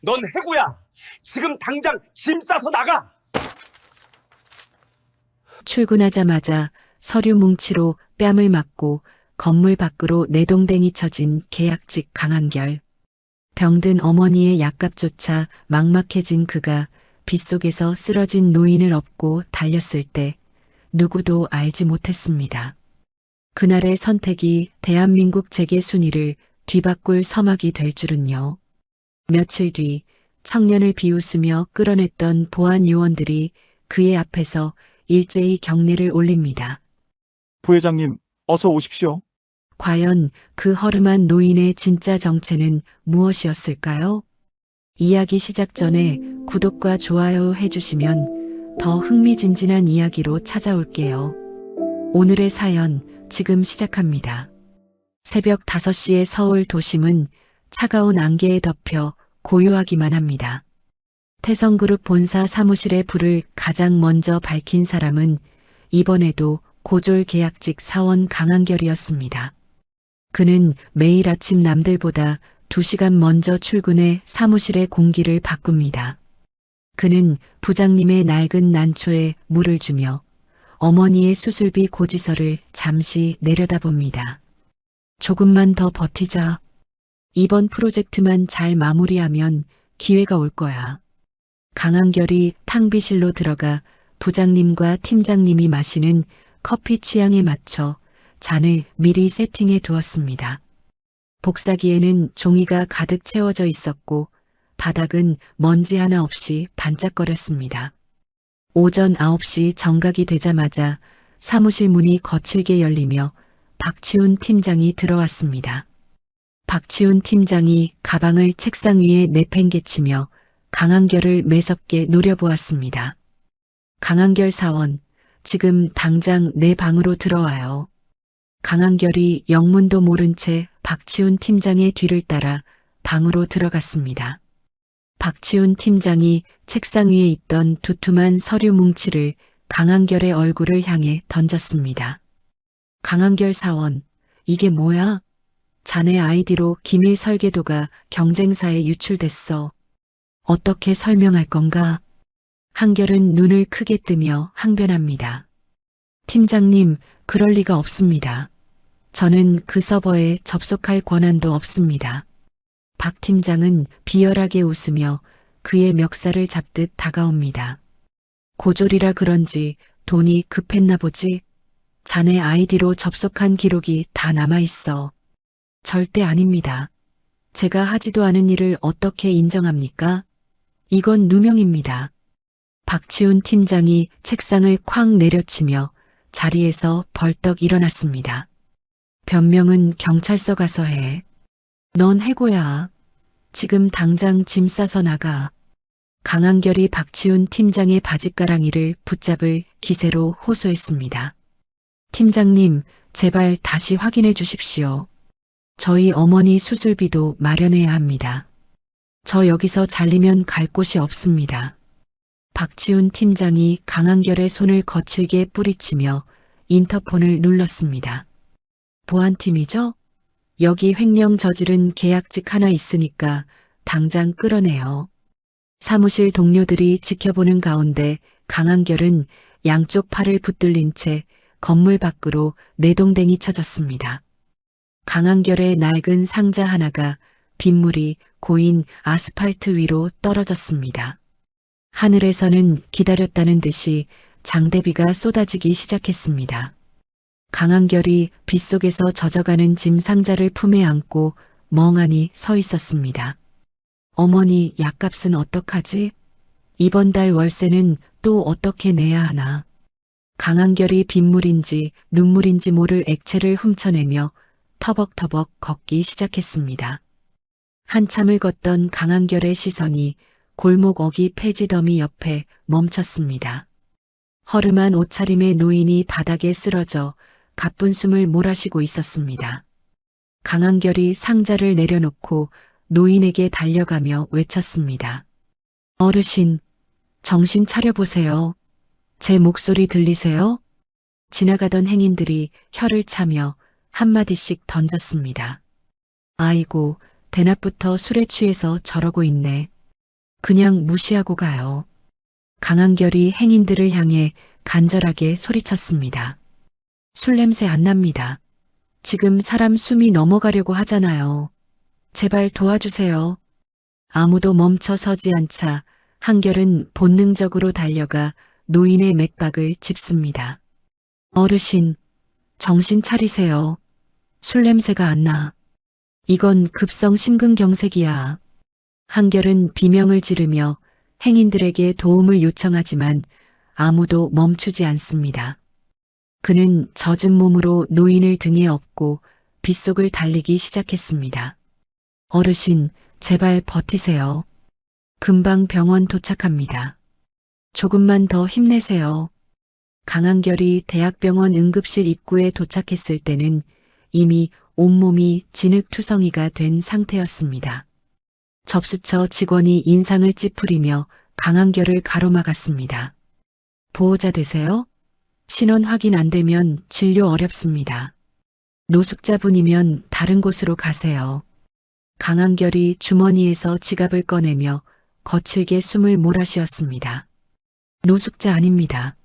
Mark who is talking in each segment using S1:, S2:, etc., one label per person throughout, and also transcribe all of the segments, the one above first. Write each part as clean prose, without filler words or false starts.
S1: 넌 해고야. 지금 당장 짐 싸서 나가.
S2: 출근하자마자 서류 뭉치로 뺨을 맞고 건물 밖으로 내동댕이 쳐진 계약직 강한결. 병든 어머니의 약값조차 막막해진 그가 빗속에서 쓰러진 노인을 업고 달렸을 때 누구도 알지 못했습니다. 그날의 선택이 대한민국 재계 순위를 뒤바꿀 서막이 될 줄은요. 며칠 뒤 청년을 비웃으며 끌어냈던 보안 요원들이 그의 앞에서 일제히 경례를 올립니다.
S3: 부회장님, 어서 오십시오.
S2: 과연 그 허름한 노인의 진짜 정체는 무엇이었을까요? 이야기 시작 전에 구독과 좋아요 해주시면 더 흥미진진한 이야기로 찾아올게요. 오늘의 사연 지금 시작합니다. 새벽 5시의 서울 도심은 차가운 안개에 덮여 고요하기만 합니다. 태성그룹 본사 사무실의 불을 가장 먼저 밝힌 사람은 이번에도 고졸 계약직 사원 강한결이었습니다. 그는 매일 아침 남들보다 2시간 먼저 출근해 사무실의 공기를 바꿉니다. 그는 부장님의 낡은 난초에 물을 주며 어머니의 수술비 고지서를 잠시 내려다봅니다. 조금만 더 버티자. 이번 프로젝트만 잘 마무리하면 기회가 올 거야. 강한결이 탕비실로 들어가 부장님과 팀장님이 마시는 커피 취향에 맞춰 잔을 미리 세팅해 두었습니다. 복사기에는 종이가 가득 채워져 있었고 바닥은 먼지 하나 없이 반짝거렸습니다. 오전 9시 정각이 되자마자 사무실 문이 거칠게 열리며 박치훈 팀장이 들어왔습니다. 박치훈 팀장이 가방을 책상 위에 내팽개치며 강한결을 매섭게 노려보았습니다. 강한결 사원, 지금 당장 내 방으로 들어와요. 강한결이 영문도 모른 채 박치훈 팀장의 뒤를 따라 방으로 들어갔습니다. 박치훈 팀장이 책상 위에 있던 두툼한 서류 뭉치를 강한결의 얼굴을 향해 던졌습니다. 강한결 사원, 이게 뭐야? 자네 아이디로 기밀 설계도가 경쟁사에 유출됐어. 어떻게 설명할 건가? 한결은 눈을 크게 뜨며 항변합니다. 팀장님, 그럴 리가 없습니다. 저는 그 서버에 접속할 권한도 없습니다. 박 팀장은 비열하게 웃으며 그의 멱살을 잡듯 다가옵니다. 고졸이라 그런지 돈이 급했나 보지? 자네 아이디로 접속한 기록이 다 남아있어. 절대 아닙니다. 제가 하지도 않은 일을 어떻게 인정합니까? 이건 누명입니다. 박치훈 팀장이 책상을 쾅 내려치며 자리에서 벌떡 일어났습니다. 변명은 경찰서 가서 해. 넌 해고야. 지금 당장 짐 싸서 나가. 강한결이 박치훈 팀장의 바짓가랑이를 붙잡을 기세로 호소했습니다. 팀장님, 제발 다시 확인해 주십시오. 저희 어머니 수술비도 마련해야 합니다. 저 여기서 잘리면 갈 곳이 없습니다. 박치훈 팀장이 강한결의 손을 거칠게 뿌리치며 인터폰을 눌렀습니다. 보안팀이죠? 여기 횡령 저지른 계약직 하나 있으니까 당장 끌어내요. 사무실 동료들이 지켜보는 가운데 강한결은 양쪽 팔을 붙들린 채 건물 밖으로 내동댕이 쳐졌습니다. 강한결의 낡은 상자 하나가 빗물이 고인 아스팔트 위로 떨어졌습니다. 하늘에서는 기다렸다는 듯이 장대비가 쏟아지기 시작했습니다. 강한결이 빗속에서 젖어가는 짐 상자를 품에 안고 멍하니 서 있었습니다. 어머니 약값은 어떡하지? 이번 달 월세는 또 어떻게 내야 하나? 강한결이 빗물인지 눈물인지 모를 액체를 훔쳐내며 터벅터벅 걷기 시작했습니다. 한참을 걷던 강한결의 시선이 골목 어기 폐지 더미 옆에 멈췄습니다. 허름한 옷차림의 노인이 바닥에 쓰러져 가쁜 숨을 몰아쉬고 있었습니다. 강한결이 상자를 내려놓고 노인에게 달려가며 외쳤습니다. 어르신, 정신 차려보세요. 제 목소리 들리세요? 지나가던 행인들이 혀를 차며 한마디씩 던졌습니다. 아이고, 대낮부터 술에 취해서 저러고 있네. 그냥 무시하고 가요. 강한결이 행인들을 향해 간절하게 소리쳤습니다. 술 냄새 안 납니다. 지금 사람 숨이 넘어가려고 하잖아요. 제발 도와주세요. 아무도 멈춰 서지 않자 한결은 본능적으로 달려가 노인의 맥박을 짚습니다. 어르신, 정신 차리세요. 술 냄새가 안 나. 이건 급성 심근경색이야. 한결은 비명을 지르며 행인들에게 도움을 요청하지만 아무도 멈추지 않습니다. 그는 젖은 몸으로 노인을 등에 업고 빗속을 달리기 시작했습니다. 어르신, 제발 버티세요. 금방 병원 도착합니다. 조금만 더 힘내세요. 강한결이 대학병원 응급실 입구에 도착했을 때는 이미 온몸이 진흙투성이가 된 상태였습니다. 접수처 직원이 인상을 찌푸리며 강한결을 가로막았습니다. 보호자 되세요? 신원 확인 안 되면 진료 어렵습니다. 노숙자분이면 다른 곳으로 가세요. 강한결이 주머니에서 지갑을 꺼내며 거칠게 숨을 몰아쉬었습니다. 노숙자 아닙니다.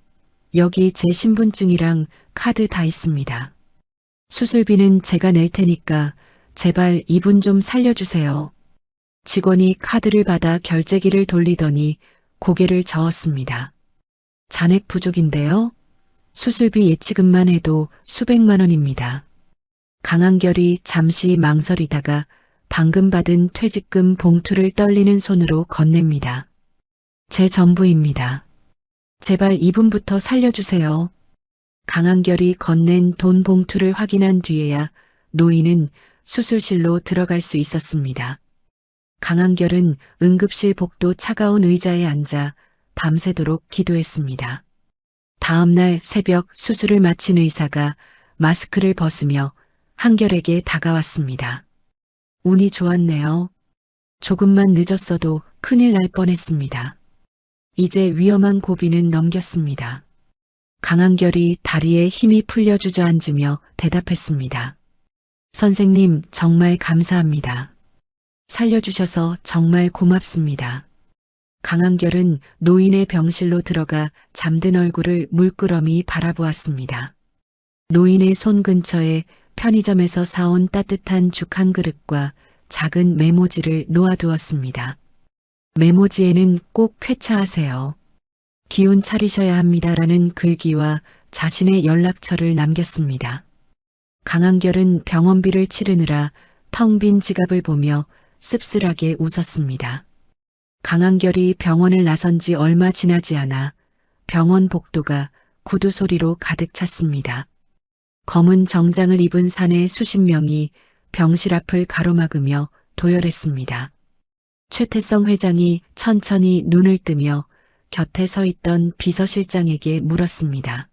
S2: 여기 제 신분증이랑 카드 다 있습니다. 수술비는 제가 낼 테니까 제발 이분 좀 살려주세요. 직원이 카드를 받아 결제기를 돌리더니 고개를 저었습니다. 잔액 부족인데요? 수술비 예치금만 해도 수백만 원입니다. 강한결이 잠시 망설이다가 방금 받은 퇴직금 봉투를 떨리는 손으로 건넵니다. 제 전부입니다. 제발 이분부터 살려주세요. 강한결이 건넨 돈 봉투를 확인한 뒤에야 노인은 수술실로 들어갈 수 있었습니다. 강한결은 응급실 복도 차가운 의자에 앉아 밤새도록 기도했습니다. 다음 날 새벽 수술을 마친 의사가 마스크를 벗으며 한결에게 다가왔습니다. 운이 좋았네요. 조금만 늦었어도 큰일 날 뻔했습니다. 이제 위험한 고비는 넘겼습니다. 강한결이 다리에 힘이 풀려 주저앉으며 대답했습니다. 선생님, 정말 감사합니다. 살려주셔서 정말 고맙습니다. 강한결은 노인의 병실로 들어가 잠든 얼굴을 물끄러미 바라보았습니다. 노인의 손 근처에 편의점에서 사온 따뜻한 죽 한 그릇과 작은 메모지를 놓아두었습니다. 메모지에는 꼭 쾌차하세요. 기운 차리셔야 합니다라는 글귀와 자신의 연락처를 남겼습니다. 강한결은 병원비를 치르느라 텅 빈 지갑을 보며 씁쓸하게 웃었습니다. 강한결이 병원을 나선 지 얼마 지나지 않아 병원 복도가 구두 소리로 가득 찼습니다. 검은 정장을 입은 사내 수십 명이 병실 앞을 가로막으며 도열했습니다. 최태성 회장이 천천히 눈을 뜨며 곁에 서 있던 비서실장에게 물었습니다.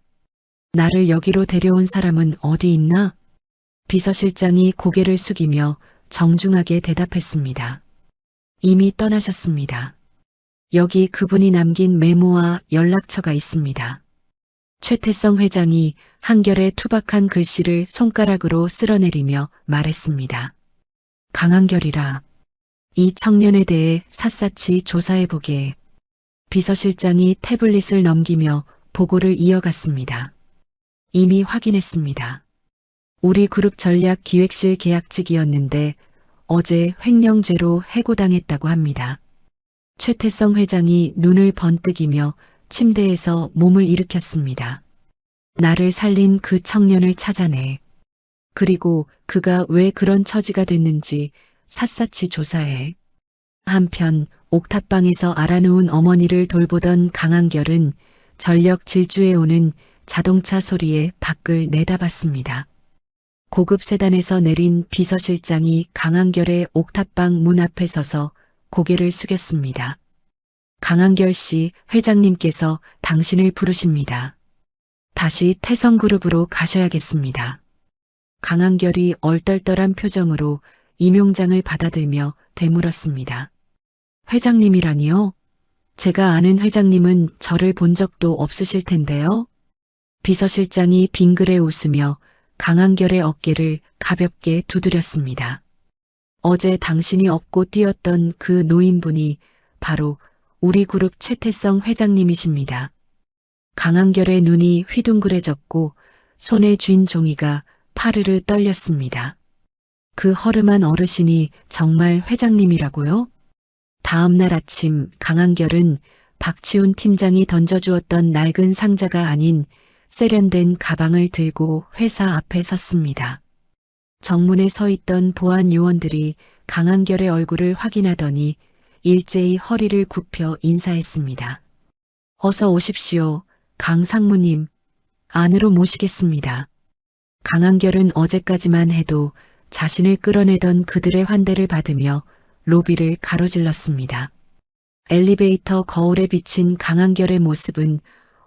S2: 나를 여기로 데려온 사람은 어디 있나? 비서실장이 고개를 숙이며 정중하게 대답했습니다. 이미 떠나셨습니다. 여기 그분이 남긴 메모와 연락처가 있습니다. 최태성 회장이 한결의 투박한 글씨를 손가락으로 쓸어내리며 말했습니다. 강한결이라. 이 청년에 대해 샅샅이 조사해보게. 비서실장이 태블릿을 넘기며 보고를 이어갔습니다. 이미 확인했습니다. 우리 그룹 전략 기획실 계약직이었는데 어제 횡령죄로 해고당했다고 합니다. 최태성 회장이 눈을 번뜩이며 침대에서 몸을 일으켰습니다. 나를 살린 그 청년을 찾아내. 그리고 그가 왜 그런 처지가 됐는지 샅샅이 조사해. 한편 옥탑방에서 알아누운 어머니를 돌보던 강한결은 전력 질주해 오는 자동차 소리에 밖을 내다봤습니다. 고급 세단에서 내린 비서실장이 강한결의 옥탑방 문 앞에 서서 고개를 숙였습니다. 강한결 씨, 회장님께서 당신을 부르십니다. 다시 태성그룹으로 가셔야겠습니다. 강한결이 얼떨떨한 표정으로 임용장을 받아들며 되물었습니다. 회장님이라니요? 제가 아는 회장님은 저를 본 적도 없으실 텐데요. 비서실장이 빙그레 웃으며 강한결의 어깨를 가볍게 두드렸습니다. 어제 당신이 업고 뛰었던 그 노인분이 바로 우리 그룹 최태성 회장님이십니다. 강한결의 눈이 휘둥그레졌고 손에 쥔 종이가 파르르 떨렸습니다. 그 허름한 어르신이 정말 회장님이라고요? 다음 날 아침 강한결은 박치훈 팀장이 던져주었던 낡은 상자가 아닌 세련된 가방을 들고 회사 앞에 섰습니다. 정문에 서 있던 보안 요원들이 강한결의 얼굴을 확인하더니 일제히 허리를 굽혀 인사했습니다. 어서 오십시오. 강 상무님. 안으로 모시겠습니다. 강한결은 어제까지만 해도 자신을 끌어내던 그들의 환대를 받으며 로비를 가로질렀습니다. 엘리베이터 거울에 비친 강한결의 모습은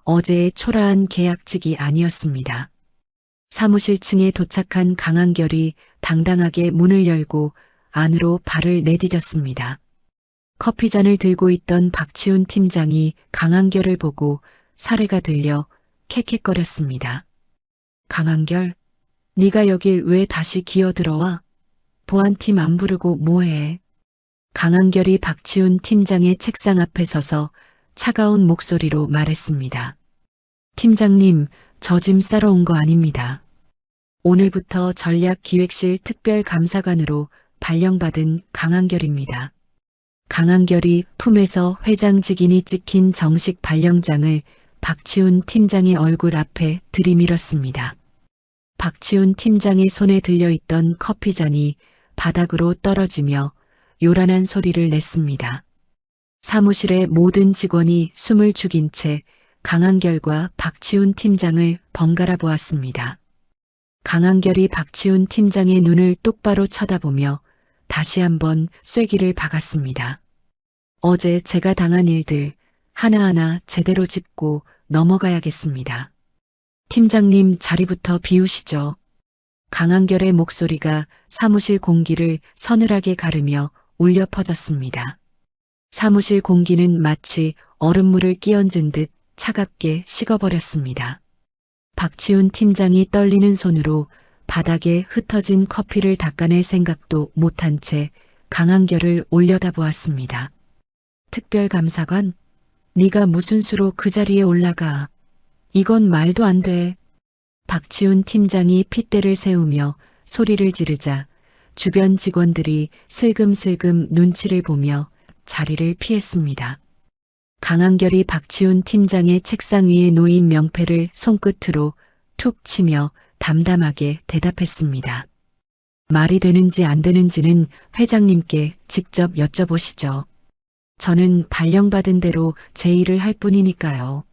S2: 어제의 초라한 계약직이 아니었습니다. 사무실 층에 도착한 강한결이 당당하게 문을 열고 안으로 발을 내디뎠습니다. 커피잔을 들고 있던 박치훈 팀장이 강한결을 보고 사례가 들려 캑캑거렸습니다. 강한결, 네가 여길 왜 다시 기어들어와? 보안팀 안 부르고 뭐해? 강한결이 박치훈 팀장의 책상 앞에 서서 차가운 목소리로 말했습니다. 팀장님, 저 짐 싸러 온 거 아닙니다. 오늘부터 전략기획실 특별감사관으로 발령받은 강한결입니다. 강한결이 품에서 회장 직인이 찍힌 정식 발령장을 박치훈 팀장의 얼굴 앞에 들이밀었습니다. 박치훈 팀장의 손에 들려있던 커피잔이 바닥으로 떨어지며 요란한 소리를 냈습니다. 사무실의 모든 직원이 숨을 죽인 채 강한결과 박치훈 팀장을 번갈아 보았습니다. 강한결이 박치훈 팀장의 눈을 똑바로 쳐다보며 다시 한번 쐐기를 박았습니다. 어제 제가 당한 일들 하나하나 제대로 짚고 넘어가야겠습니다. 팀장님 자리부터 비우시죠. 강한결의 목소리가 사무실 공기를 서늘하게 가르며 울려 퍼졌습니다. 사무실 공기는 마치 얼음물을 끼얹은 듯 차갑게 식어버렸습니다. 박치훈 팀장이 떨리는 손으로 바닥에 흩어진 커피를 닦아낼 생각도 못한 채 강한결을 올려다보았습니다. 특별감사관? 네가 무슨 수로 그 자리에 올라가? 이건 말도 안 돼. 박치훈 팀장이 핏대를 세우며 소리를 지르자 주변 직원들이 슬금슬금 눈치를 보며 자리를 피했습니다. 강한결이 박치훈 팀장의 책상 위에 놓인 명패를 손끝으로 툭 치며 담담하게 대답했습니다. 말이 되는지 안 되는지는 회장님께 직접 여쭤보시죠. 저는 발령받은 대로 제 일을 할 뿐이니까요.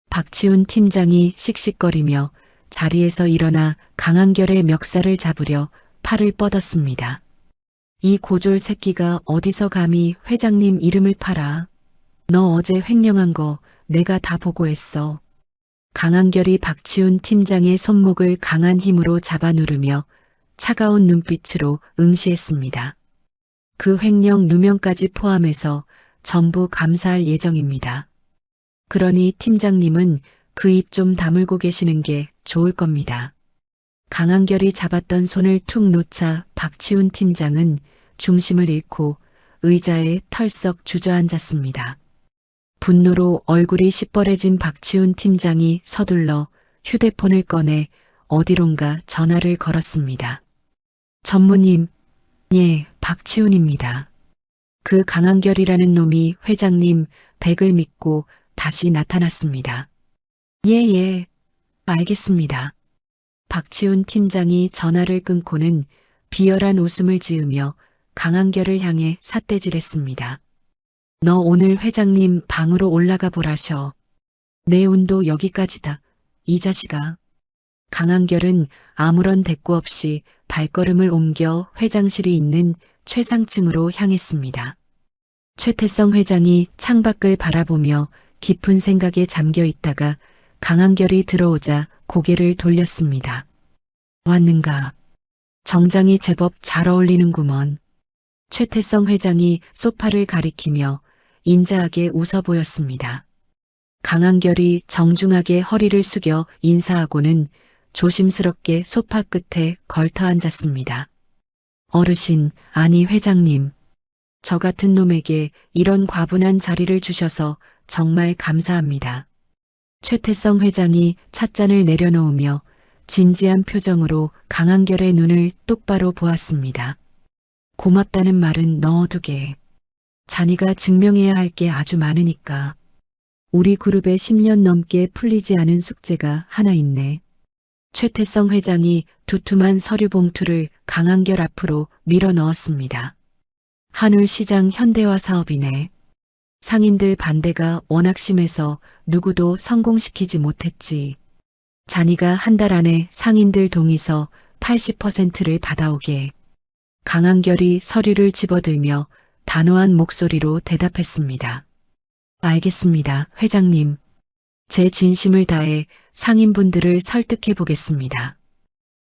S2: 박치훈 팀장이 씩씩거리며 자리에서 일어나 강한결의 멱살을 잡으려 팔을 뻗었습니다. 이 고졸 새끼가 어디서 감히 회장님 이름을 팔아. 너 어제 횡령한 거 내가 다 보고했어. 강한결이 박치훈 팀장의 손목을 강한 힘으로 잡아 누르며 차가운 눈빛으로 응시했습니다. 그 횡령 누명까지 포함해서 전부 감사할 예정입니다. 그러니 팀장님은 그 입 좀 다물고 계시는 게 좋을 겁니다. 강한결이 잡았던 손을 툭 놓자 박치훈 팀장은 중심을 잃고 의자에 털썩 주저앉았습니다. 분노로 얼굴이 시뻘해진 박치훈 팀장이 서둘러 휴대폰을 꺼내 어디론가 전화를 걸었습니다. 전무님, 예, 박치훈입니다. 그 강한결이라는 놈이 회장님 백을 믿고 다시 나타났습니다. 예, 알겠습니다. 박치훈 팀장이 전화를 끊고는 비열한 웃음을 지으며 강한결을 향해 삿대질했습니다. 너 오늘 회장님 방으로 올라가 보라셔. 내 운도 여기까지다. 이 자식아. 강한결은 아무런 대꾸 없이 발걸음을 옮겨 회장실이 있는 최상층으로 향했습니다. 최태성 회장이 창밖을 바라보며 깊은 생각에 잠겨 있다가 강한결이 들어오자 고개를 돌렸습니다. 왔는가? 정장이 제법 잘 어울리는구먼. 최태성 회장이 소파를 가리키며 인자하게 웃어 보였습니다. 강한결이 정중하게 허리를 숙여 인사하고는 조심스럽게 소파 끝에 걸터 앉았습니다. 어르신, 아니 회장님. 저 같은 놈에게 이런 과분한 자리를 주셔서 정말 감사합니다. 최태성 회장이 찻잔을 내려놓으며 진지한 표정으로 강한결의 눈을 똑바로 보았습니다. 고맙다는 말은 넣어두게. 자네가 증명해야 할 게 아주 많으니까. 우리 그룹에 10년 넘게 풀리지 않은 숙제가 하나 있네. 최태성 회장이 두툼한 서류 봉투를 강한결 앞으로 밀어 넣었습니다. 한울시장 현대화 사업이네. 상인들 반대가 워낙 심해서 누구도 성공시키지 못했지. 자네가 한 달 안에 상인들 동의서 80%를 받아오게. 강한결이 서류를 집어들며 단호한 목소리로 대답했습니다. 알겠습니다, 회장님. 제 진심을 다해 상인분들을 설득해 보겠습니다.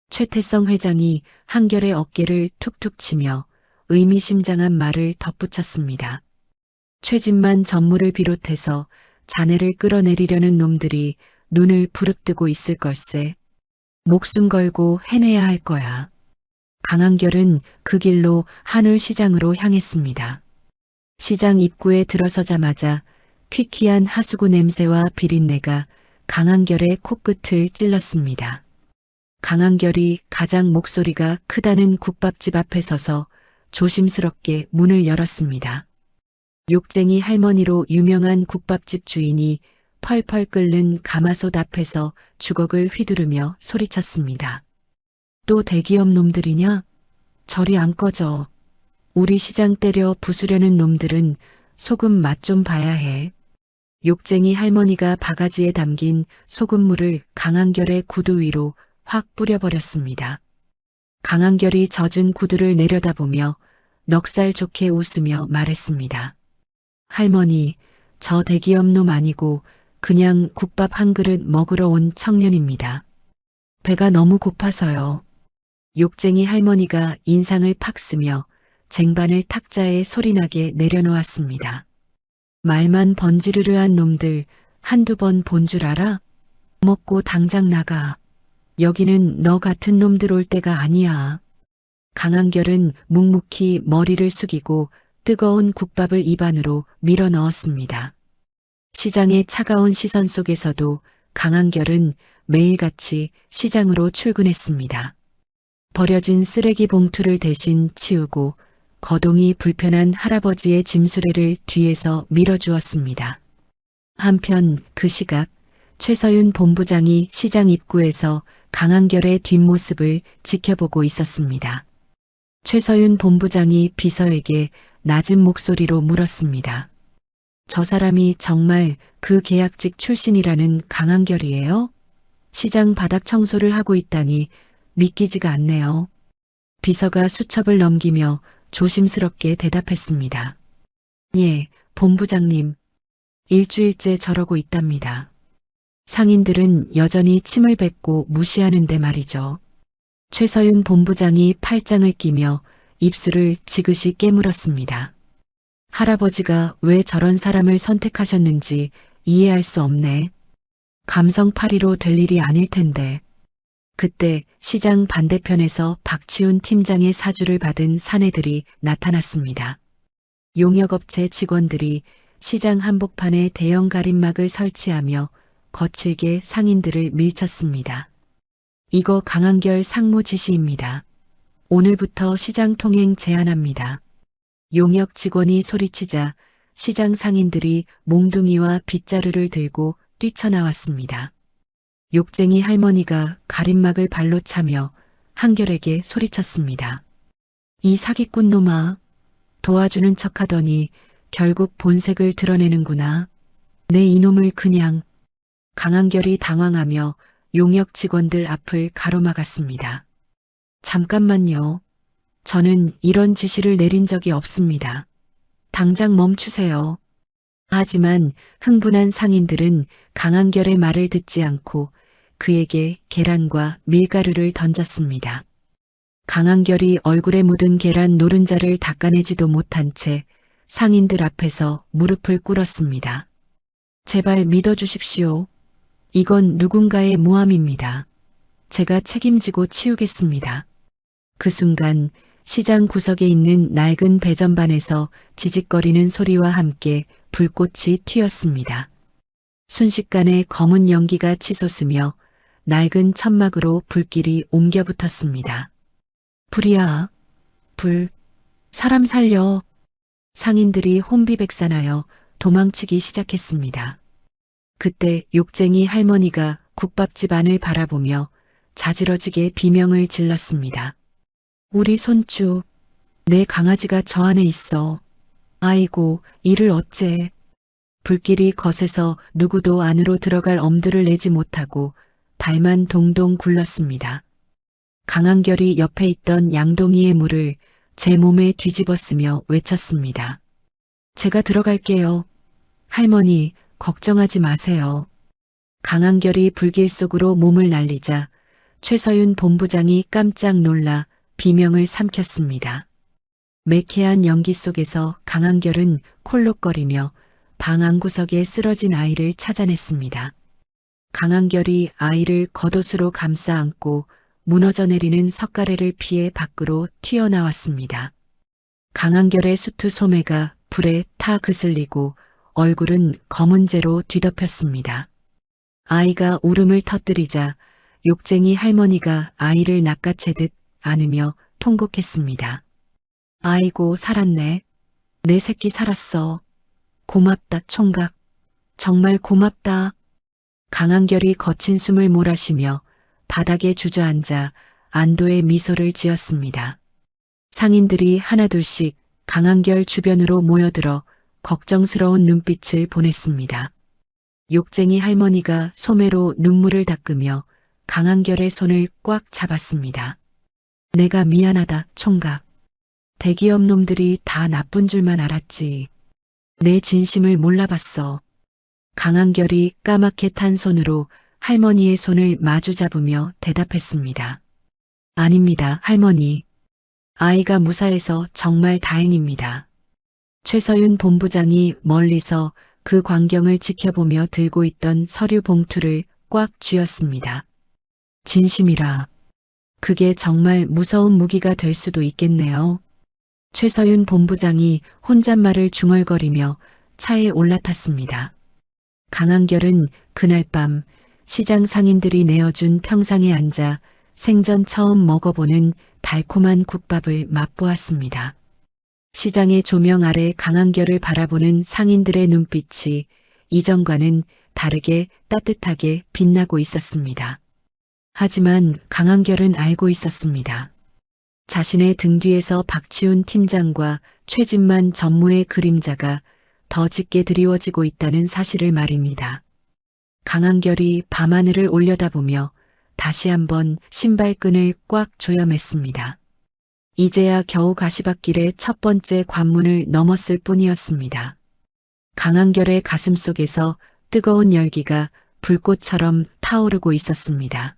S2: 최태성 회장이 한결의 어깨를 툭툭 치며 의미심장한 말을 덧붙였습니다. 최진만 전무를 비롯해서 자네를 끌어내리려는 놈들이 눈을 부릅뜨고 있을 걸세. 목숨 걸고 해내야 할 거야. 강한결은 그 길로 한울시장으로 향했습니다. 시장 입구에 들어서자마자 퀴퀴한 하수구 냄새와 비린내가 강한결의 코끝을 찔렀습니다. 강한결이 가장 목소리가 크다는 국밥집 앞에 서서 조심스럽게 문을 열었습니다. 욕쟁이 할머니로 유명한 국밥집 주인이 펄펄 끓는 가마솥 앞에서 주걱을 휘두르며 소리쳤습니다. 또 대기업 놈들이냐? 저리 안 꺼져. 우리 시장 때려 부수려는 놈들은 소금 맛 좀 봐야 해. 욕쟁이 할머니가 바가지에 담긴 소금물을 강한결의 구두 위로 확 뿌려버렸습니다. 강한결이 젖은 구두를 내려다보며 넉살 좋게 웃으며 말했습니다. 할머니, 저 대기업 놈 아니고 그냥 국밥 한 그릇 먹으러 온 청년입니다. 배가 너무 고파서요. 욕쟁이 할머니가 인상을 팍 쓰며 쟁반을 탁자에 소리나게 내려놓았습니다. 말만 번지르르한 놈들 한두 번 본 줄 알아? 먹고 당장 나가. 여기는 너 같은 놈들 올 때가 아니야. 강한결은 묵묵히 머리를 숙이고 뜨거운 국밥을 입안으로 밀어 넣었습니다. 시장의 차가운 시선 속에서도 강한결은 매일같이 시장으로 출근했습니다. 버려진 쓰레기 봉투를 대신 치우고 거동이 불편한 할아버지의 짐수레를 뒤에서 밀어주었습니다. 한편 그 시각 최서윤 본부장이 시장 입구에서 강한결의 뒷모습을 지켜보고 있었습니다. 최서윤 본부장이 비서에게 낮은 목소리로 물었습니다. 저 사람이 정말 그 계약직 출신이라는 강한결이에요? 시장 바닥 청소를 하고 있다니 믿기지가 않네요. 비서가 수첩을 넘기며 조심스럽게 대답했습니다. 예, 본부장님. 일주일째 저러고 있답니다. 상인들은 여전히 침을 뱉고 무시하는데 말이죠. 최서윤 본부장이 팔짱을 끼며 입술을 지그시 깨물었습니다. 할아버지가 왜 저런 사람을 선택하셨는지 이해할 수 없네. 감성파리로 될 일이 아닐 텐데. 그때 시장 반대편에서 박치훈 팀장의 사주를 받은 사내들이 나타났습니다. 용역업체 직원들이 시장 한복판에 대형 가림막을 설치하며 거칠게 상인들을 밀쳤습니다. 이거 강한결 상무 지시입니다. 오늘부터 시장 통행 제한합니다. 용역 직원이 소리치자 시장 상인들이 몽둥이와 빗자루를 들고 뛰쳐나왔습니다. 욕쟁이 할머니가 가림막을 발로 차며 한결에게 소리쳤습니다. 이 사기꾼 놈아, 도와주는 척하더니 결국 본색을 드러내는구나. 내 이놈을 그냥. 강한결이 당황하며 용역 직원들 앞을 가로막았습니다. 잠깐만요. 저는 이런 지시를 내린 적이 없습니다. 당장 멈추세요. 하지만 흥분한 상인들은 강한결의 말을 듣지 않고 그에게 계란과 밀가루를 던졌습니다. 강한결이 얼굴에 묻은 계란 노른자를 닦아내지도 못한 채 상인들 앞에서 무릎을 꿇었습니다. 제발 믿어주십시오. 이건 누군가의 모함입니다. 제가 책임지고 치우겠습니다. 그 순간 시장 구석에 있는 낡은 배전반에서 지직거리는 소리와 함께 불꽃이 튀었습니다. 순식간에 검은 연기가 치솟으며 낡은 천막으로 불길이 옮겨 붙었습니다. 불이야, 불, 사람 살려. 상인들이 혼비백산하여 도망치기 시작했습니다. 그때 욕쟁이 할머니가 국밥집 안을 바라보며 자지러지게 비명을 질렀습니다. 우리 손주, 내 강아지가 저 안에 있어. 아이고, 이를 어째. 불길이 거세서 누구도 안으로 들어갈 엄두를 내지 못하고 발만 동동 굴렀습니다. 강한결이 옆에 있던 양동이의 물을 제 몸에 뒤집었으며 외쳤습니다. 제가 들어갈게요. 할머니, 걱정하지 마세요. 강한결이 불길 속으로 몸을 날리자 최서윤 본부장이 깜짝 놀라 비명을 삼켰습니다. 매캐한 연기 속에서 강한결은 콜록거리며 방 안구석에 쓰러진 아이를 찾아냈습니다. 강한결이 아이를 겉옷으로 감싸 안고 무너져 내리는 석가래를 피해 밖으로 튀어나왔습니다. 강한결의 수트 소매가 불에 타 그슬리고 얼굴은 검은재로 뒤덮였습니다. 아이가 울음을 터뜨리자 욕쟁이 할머니가 아이를 낚아채듯 안으며 통곡했습니다. 아이고, 살았네. 내 새끼 살았어. 고맙다, 총각. 정말 고맙다. 강한결이 거친 숨을 몰아쉬며 바닥에 주저앉아 안도의 미소를 지었습니다. 상인들이 하나둘씩 강한결 주변으로 모여들어 걱정스러운 눈빛을 보냈습니다. 욕쟁이 할머니가 소매로 눈물을 닦으며 강한결의 손을 꽉 잡았습니다. 내가 미안하다, 총각. 대기업 놈들이 다 나쁜 줄만 알았지. 내 진심을 몰라봤어. 강한결이 까맣게 탄 손으로 할머니의 손을 마주 잡으며 대답했습니다. 아닙니다, 할머니. 아이가 무사해서 정말 다행입니다. 최서윤 본부장이 멀리서 그 광경을 지켜보며 들고 있던 서류 봉투를 꽉 쥐었습니다. 진심이라. 그게 정말 무서운 무기가 될 수도 있겠네요. 최서윤 본부장이 혼잣말을 중얼거리며 차에 올라탔습니다. 강한결은 그날 밤 시장 상인들이 내어준 평상에 앉아 생전 처음 먹어보는 달콤한 국밥을 맛보았습니다. 시장의 조명 아래 강한결을 바라보는 상인들의 눈빛이 이전과는 다르게 따뜻하게 빛나고 있었습니다. 하지만 강한결은 알고 있었습니다. 자신의 등 뒤에서 박치훈 팀장과 최진만 전무의 그림자가 더 짙게 드리워지고 있다는 사실을 말입니다. 강한결이 밤하늘을 올려다보며 다시 한번 신발끈을 꽉 조여맸습니다. 이제야 겨우 가시밭길의 첫 번째 관문을 넘었을 뿐이었습니다. 강한결의 가슴 속에서 뜨거운 열기가 불꽃처럼 타오르고 있었습니다.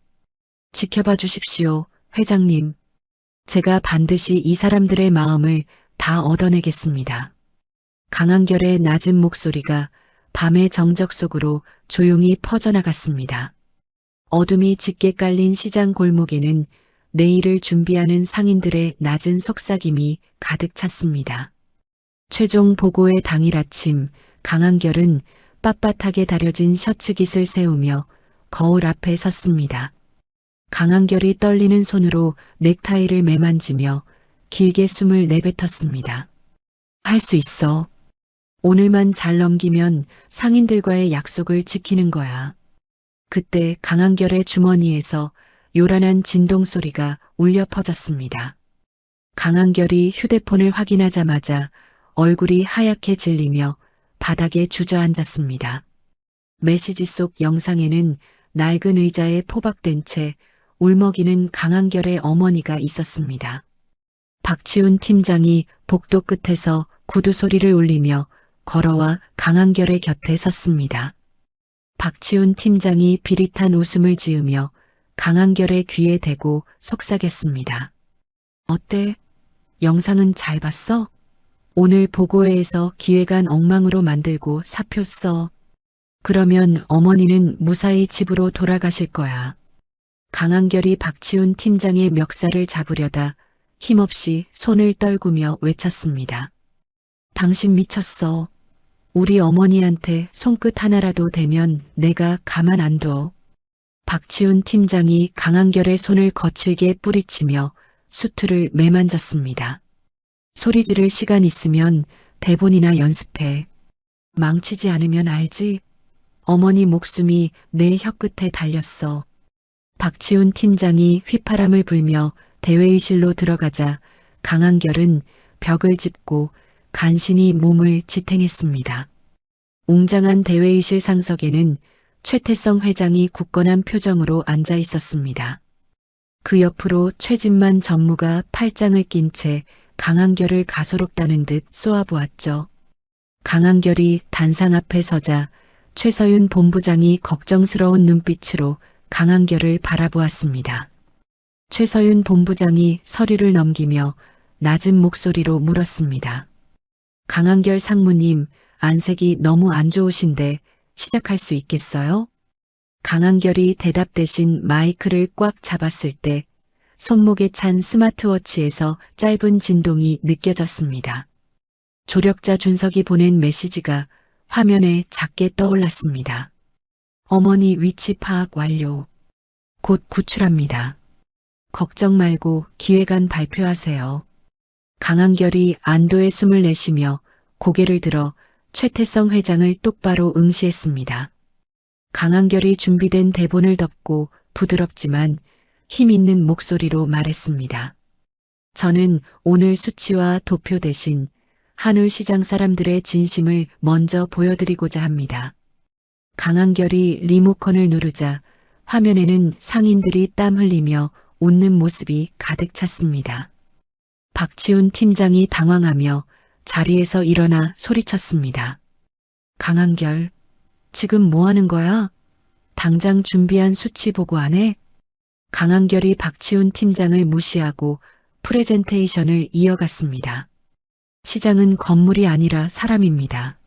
S2: 지켜봐 주십시오, 회장님. 제가 반드시 이 사람들의 마음을 다 얻어내겠습니다. 강한결의 낮은 목소리가 밤의 정적 속으로 조용히 퍼져나갔습니다. 어둠이 짙게 깔린 시장 골목에는 내일을 준비하는 상인들의 낮은 속삭임이 가득 찼습니다. 최종 보고의 당일 아침, 강한결은 빳빳하게 다려진 셔츠깃을 세우며 거울 앞에 섰습니다. 강한결이 떨리는 손으로 넥타이를 매만지며 길게 숨을 내뱉었습니다. 할 수 있어. 오늘만 잘 넘기면 상인들과의 약속을 지키는 거야. 그때 강한결의 주머니에서 요란한 진동 소리가 울려 퍼졌습니다. 강한결이 휴대폰을 확인하자마자 얼굴이 하얗게 질리며 바닥에 주저앉았습니다. 메시지 속 영상에는 낡은 의자에 포박된 채 울먹이는 강한결의 어머니가 있었습니다. 박치훈 팀장이 복도 끝에서 구두 소리를 울리며 걸어와 강한결의 곁에 섰습니다. 박치훈 팀장이 비릿한 웃음을 지으며 강한결의 귀에 대고 속삭였습니다. 어때? 영상은 잘 봤어? 오늘 보고회에서 기획안 엉망으로 만들고 사표 써. 그러면 어머니는 무사히 집으로 돌아가실 거야. 강한결이 박치훈 팀장의 멱살을 잡으려다 힘없이 손을 떨구며 외쳤습니다. 당신 미쳤어. 우리 어머니한테 손끝 하나라도 대면 내가 가만 안 둬. 박치훈 팀장이 강한결의 손을 거칠게 뿌리치며 수트를 매만졌습니다. 소리 지를 시간 있으면 대본이나 연습해. 망치지 않으면 알지? 어머니 목숨이 내 혀끝에 달렸어. 박치훈 팀장이 휘파람을 불며 대회의실로 들어가자 강한결은 벽을 짚고 간신히 몸을 지탱했습니다. 웅장한 대회의실 상석에는 최태성 회장이 굳건한 표정으로 앉아 있었습니다. 그 옆으로 최진만 전무가 팔짱을 낀 채 강한결을 가소롭다는 듯 쏘아보았죠. 강한결이 단상 앞에 서자 최서윤 본부장이 걱정스러운 눈빛으로 강한결을 바라보았습니다. 최서윤 본부장이 서류를 넘기며 낮은 목소리로 물었습니다. 강한결 상무님, 안색이 너무 안 좋으신데 시작할 수 있겠어요? 강한결이 대답 대신 마이크를 꽉 잡았을 때 손목에 찬 스마트워치에서 짧은 진동이 느껴졌습니다. 조력자 준석이 보낸 메시지가 화면에 작게 떠올랐습니다. 어머니 위치 파악 완료. 곧 구출합니다. 걱정 말고 기획안 발표하세요. 강한결이 안도의 숨을 내쉬며 고개를 들어 최태성 회장을 똑바로 응시했습니다. 강한결이 준비된 대본을 덮고 부드럽지만 힘 있는 목소리로 말했습니다. 저는 오늘 수치와 도표 대신 한울시장 사람들의 진심을 먼저 보여드리고자 합니다. 강한결이 리모컨을 누르자 화면에는 상인들이 땀 흘리며 웃는 모습이 가득 찼습니다. 박치훈 팀장이 당황하며 자리에서 일어나 소리쳤습니다. 강한결, 지금 뭐 하는 거야? 당장 준비한 수치 보고 안 해? 강한결이 박치훈 팀장을 무시하고 프레젠테이션을 이어갔습니다. 시장은 건물이 아니라 사람입니다.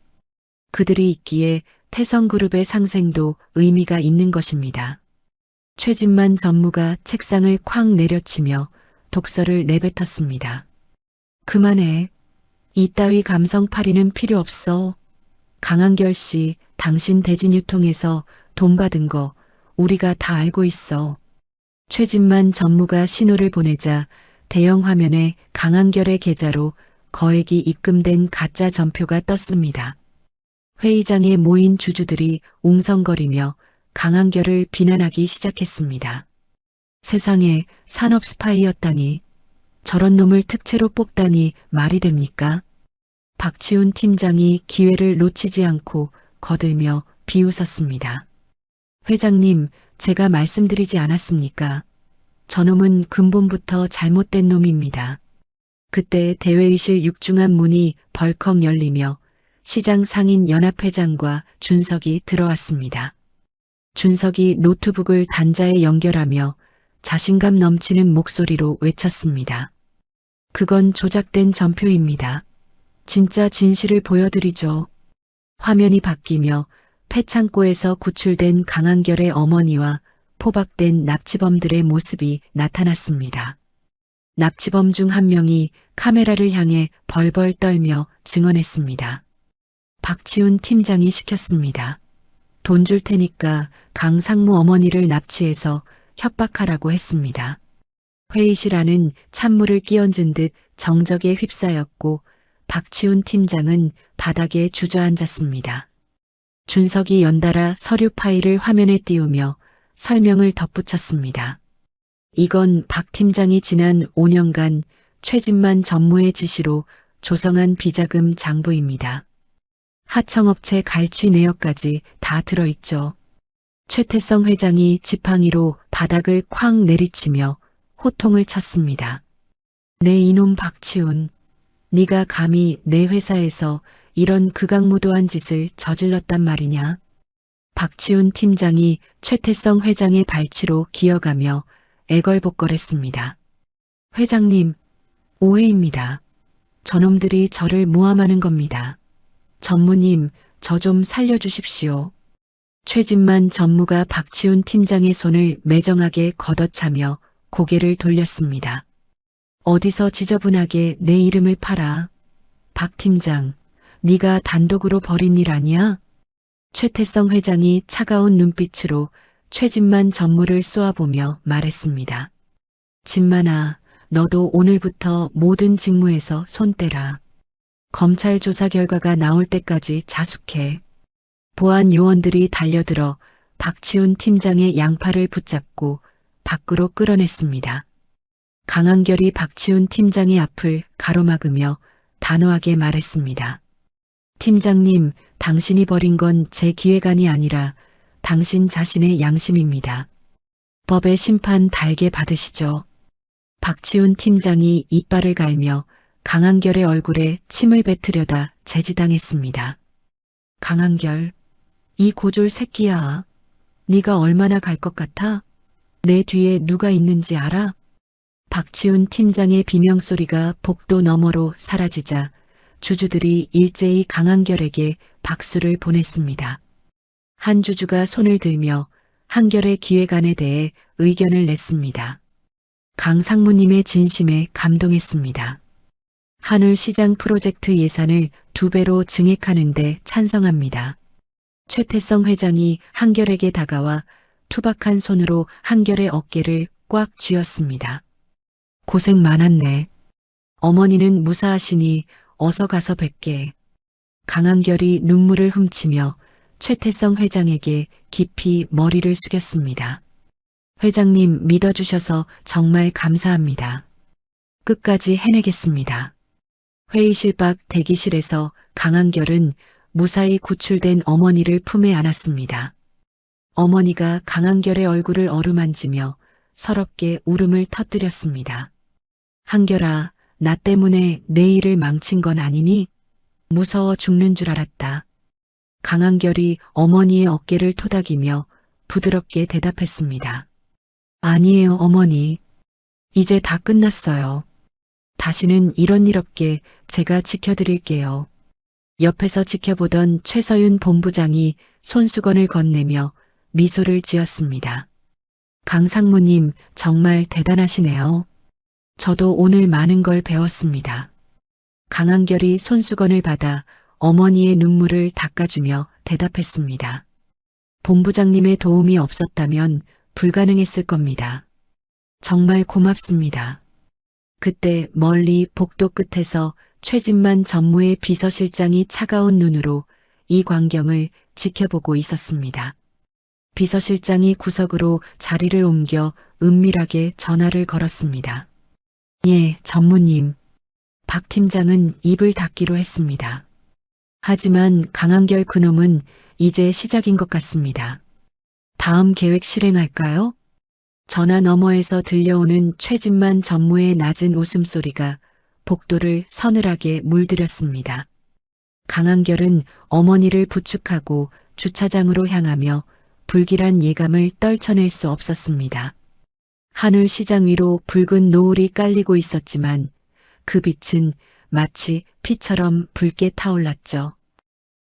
S2: 그들이 있기에 태성그룹의 상생도 의미가 있는 것입니다. 최진만 전무가 책상을 쾅 내려치며 독서를 내뱉었습니다. 그만해. 이따위 감성파리는 필요 없어. 강한결 씨, 당신 대진유통에서 돈 받은 거 우리가 다 알고 있어. 최진만 전무가 신호를 보내자 대형 화면에 강한결의 계좌로 거액이 입금된 가짜 전표가 떴습니다. 회의장에 모인 주주들이 웅성거리며 강한결을 비난하기 시작했습니다. 세상에 산업 스파이였다니, 저런 놈을 특채로 뽑다니 말이 됩니까? 박치훈 팀장이 기회를 놓치지 않고 거들며 비웃었습니다. 회장님, 제가 말씀드리지 않았습니까? 저놈은 근본부터 잘못된 놈입니다. 그때 대회의실 육중한 문이 벌컥 열리며 시장 상인 연합회장과 준석이 들어왔습니다. 준석이 노트북을 단자에 연결하며 자신감 넘치는 목소리로 외쳤습니다. 그건 조작된 전표입니다. 진짜 진실을 보여드리죠. 화면이 바뀌며 폐창고에서 구출된 강한결의 어머니와 포박된 납치범들의 모습이 나타났습니다. 납치범 중 한 명이 카메라를 향해 벌벌 떨며 증언했습니다. 박치훈 팀장이 시켰습니다. 돈 줄 테니까 강 상무 어머니를 납치해서 협박하라고 했습니다. 회의실 안은 찬물을 끼얹은 듯 정적에 휩싸였고 박치훈 팀장은 바닥에 주저앉았습니다. 준석이 연달아 서류 파일을 화면에 띄우며 설명을 덧붙였습니다. 이건 박 팀장이 지난 5년간 최진만 전무의 지시로 조성한 비자금 장부입니다. 하청업체 갈취 내역까지 다 들어있죠. 최태성 회장이 지팡이로 바닥을 쾅 내리치며 호통을 쳤습니다. 내 이놈 박치훈, 네가 감히 내 회사에서 이런 극악무도한 짓을 저질렀단 말이냐? 박치훈 팀장이 최태성 회장의 발치로 기어가며 애걸복걸했습니다. 회장님, 오해입니다. 저놈들이 저를 모함하는 겁니다. 전무님, 저 좀 살려주십시오. 최진만 전무가 박치훈 팀장의 손을 매정하게 걷어차며 고개를 돌렸습니다. 어디서 지저분하게 내 이름을 팔아. 박 팀장, 네가 단독으로 벌인 일 아니야? 최태성 회장이 차가운 눈빛으로 최진만 전무를 쏘아보며 말했습니다. 진만아, 너도 오늘부터 모든 직무에서 손 떼라. 검찰 조사 결과가 나올 때까지 자숙해. 보안 요원들이 달려들어 박치훈 팀장의 양팔을 붙잡고 밖으로 끌어냈습니다. 강한결이 박치훈 팀장의 앞을 가로막으며 단호하게 말했습니다. 팀장님, 당신이 벌인 건 제 기획안이 아니라 당신 자신의 양심입니다. 법의 심판 달게 받으시죠. 박치훈 팀장이 이빨을 갈며 강한결의 얼굴에 침을 뱉으려다 제지당했습니다. 강한결, 이 고졸 새끼야. 네가 얼마나 갈 것 같아? 내 뒤에 누가 있는지 알아? 박치훈 팀장의 비명소리가 복도 너머로 사라지자 주주들이 일제히 강한결에게 박수를 보냈습니다. 한 주주가 손을 들며 한결의 기획안에 대해 의견을 냈습니다. 강 상무님의 진심에 감동했습니다. 한울시장 프로젝트 예산을 2배로 증액하는 데 찬성합니다. 최태성 회장이 한결에게 다가와 투박한 손으로 한결의 어깨를 꽉 쥐었습니다. 고생 많았네. 어머니는 무사하시니 어서 가서 뵐게. 강한결이 눈물을 훔치며 최태성 회장에게 깊이 머리를 숙였습니다. 회장님 믿어주셔서 정말 감사합니다. 끝까지 해내겠습니다. 회의실 밖 대기실에서 강한결은 무사히 구출된 어머니를 품에 안았습니다. 어머니가 강한결의 얼굴을 어루만지며 서럽게 울음을 터뜨렸습니다. 한결아, 나 때문에 내 일을 망친 건 아니니? 무서워 죽는 줄 알았다. 강한결이 어머니의 어깨를 토닥이며 부드럽게 대답했습니다. 아니에요, 어머니. 이제 다 끝났어요. 다시는 이런 일 없게 제가 지켜드릴게요. 옆에서 지켜보던 최서윤 본부장이 손수건을 건네며 미소를 지었습니다. 강 상무님 정말 대단하시네요. 저도 오늘 많은 걸 배웠습니다. 강한결이 손수건을 받아 어머니의 눈물을 닦아주며 대답했습니다. 본부장님의 도움이 없었다면 불가능했을 겁니다. 정말 고맙습니다. 그때 멀리 복도 끝에서 최진만 전무의 비서실장이 차가운 눈으로 이 광경을 지켜보고 있었습니다. 비서실장이 구석으로 자리를 옮겨 은밀하게 전화를 걸었습니다. 예, 전무님. 박 팀장은 입을 닫기로 했습니다. 하지만 강한결 그놈은 이제 시작인 것 같습니다. 다음 계획 실행할까요? 전화 너머에서 들려오는 최진만 전무의 낮은 웃음소리가 복도를 서늘하게 물들였습니다. 강한결은 어머니를 부축하고 주차장으로 향하며 불길한 예감을 떨쳐낼 수 없었습니다. 하늘 시장 위로 붉은 노을이 깔리고 있었지만 그 빛은 마치 피처럼 붉게 타올랐죠.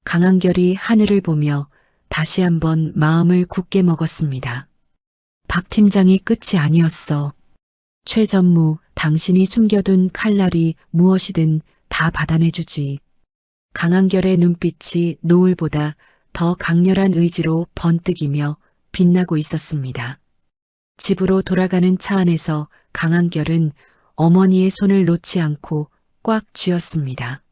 S2: 강한결이 하늘을 보며 다시 한번 마음을 굳게 먹었습니다. 박 팀장이 끝이 아니었어. 최 전무, 당신이 숨겨둔 칼날이 무엇이든 다 받아내주지. 강한결의 눈빛이 노을보다 더 강렬한 의지로 번뜩이며 빛나고 있었습니다. 집으로 돌아가는 차 안에서 강한결은 어머니의 손을 놓지 않고 꽉 쥐었습니다.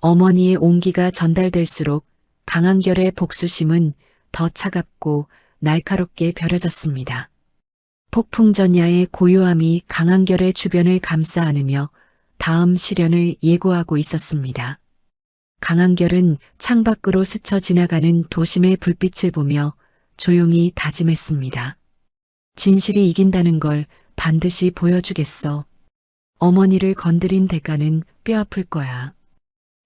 S2: 어머니의 온기가 전달될수록 강한결의 복수심은 더 차갑고 날카롭게 벼려졌습니다. 폭풍전야의 고요함이 강한결의 주변을 감싸 안으며 다음 시련을 예고하고 있었습니다. 강한결은 창밖으로 스쳐 지나가는 도심의 불빛을 보며 조용히 다짐했습니다. 진실이 이긴다는 걸 반드시 보여주겠어. 어머니를 건드린 대가는 뼈아플 거야.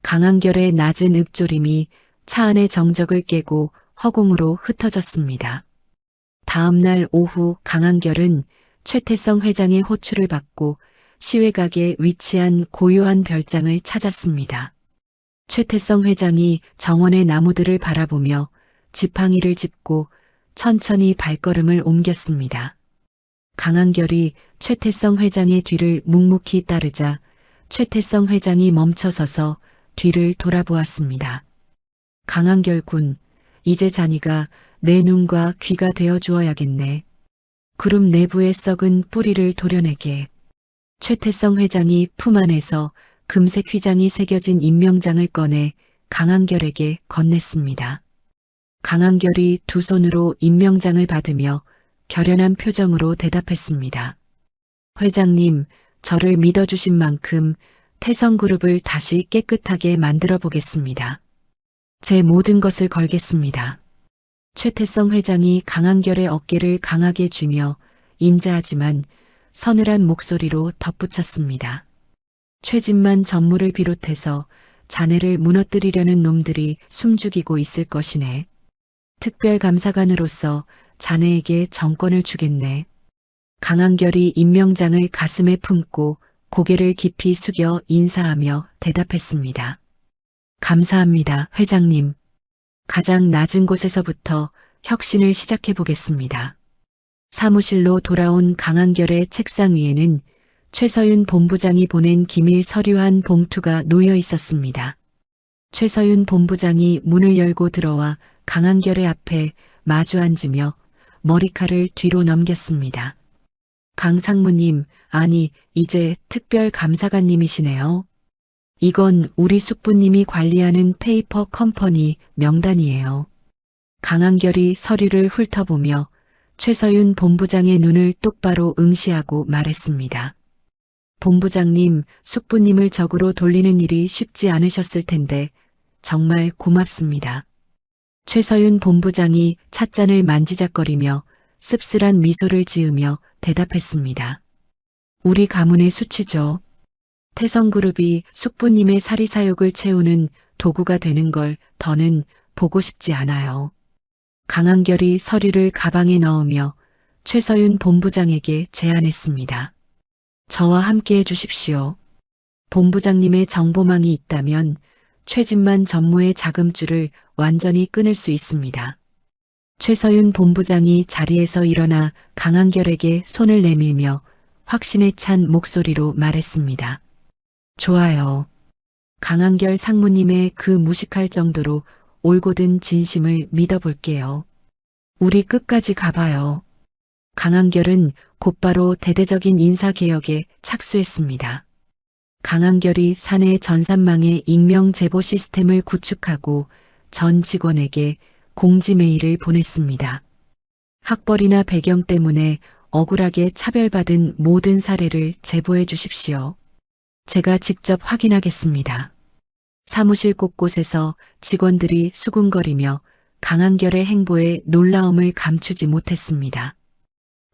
S2: 강한결의 낮은 읊조림이 차 안의 정적을 깨고 허공으로 흩어졌습니다. 다음 날 오후 강한결은 최태성 회장의 호출을 받고 시외각에 위치한 고요한 별장을 찾았습니다. 최태성 회장이 정원의 나무들을 바라보며 지팡이를 짚고 천천히 발걸음을 옮겼습니다. 강한결이 최태성 회장의 뒤를 묵묵히 따르자 최태성 회장이 멈춰서서 뒤를 돌아보았습니다. 강한결 군, 이제 자니가 내 눈과 귀가 되어 주어야겠네. 그룹 내부의 썩은 뿌리를 도려내게. 최태성 회장이 품 안에서 금색 휘장이 새겨진 임명장을 꺼내 강한결에게 건넸습니다. 강한결이 두 손으로 임명장을 받으며 결연한 표정으로 대답했습니다. 회장님, 저를 믿어주신 만큼 태성그룹을 다시 깨끗하게 만들어 보겠습니다. 제 모든 것을 걸겠습니다. 최태성 회장이 강한결의 어깨를 강하게 쥐며 인자하지만 서늘한 목소리로 덧붙였습니다. 최진만 전무를 비롯해서 자네를 무너뜨리려는 놈들이 숨죽이고 있을 것이네. 특별감사관으로서 자네에게 정권을 주겠네. 강한결이 임명장을 가슴에 품고 고개를 깊이 숙여 인사하며 대답했습니다. 감사합니다, 회장님. 가장 낮은 곳에서부터 혁신을 시작해 보겠습니다. 사무실로 돌아온 강한결의 책상 위에는 최서윤 본부장이 보낸 기밀 서류 한 봉투가 놓여 있었습니다. 최서윤 본부장이 문을 열고 들어와 강한결의 앞에 마주 앉으며 머리칼을 뒤로 넘겼습니다. 강 상무님, 아니 이제 특별감사관님이시네요. 이건 우리 숙부님이 관리하는 페이퍼 컴퍼니 명단이에요. 강한결이 서류를 훑어보며 최서윤 본부장의 눈을 똑바로 응시하고 말했습니다. 본부장님, 숙부님을 적으로 돌리는 일이 쉽지 않으셨을 텐데 정말 고맙습니다. 최서윤 본부장이 찻잔을 만지작거리며 씁쓸한 미소를 지으며 대답했습니다. 우리 가문의 수치죠. 태성그룹이 숙부님의 사리사욕을 채우는 도구가 되는 걸 더는 보고 싶지 않아요. 강한결이 서류를 가방에 넣으며 최서윤 본부장에게 제안했습니다. 저와 함께 해주십시오. 본부장님의 정보망이 있다면 최진만 전무의 자금줄을 완전히 끊을 수 있습니다. 최서윤 본부장이 자리에서 일어나 강한결에게 손을 내밀며 확신에 찬 목소리로 말했습니다. 좋아요. 강한결 상무님의 그 무식할 정도로 올곧은 진심을 믿어볼게요. 우리 끝까지 가봐요. 강한결은 곧바로 대대적인 인사개혁에 착수했습니다. 강한결이 사내 전산망의 익명 제보 시스템을 구축하고 전 직원에게 공지 메일을 보냈습니다. 학벌이나 배경 때문에 억울하게 차별받은 모든 사례를 제보해 주십시오. 제가 직접 확인하겠습니다. 사무실 곳곳에서 직원들이 수군거리며 강한결의 행보에 놀라움을 감추지 못했습니다.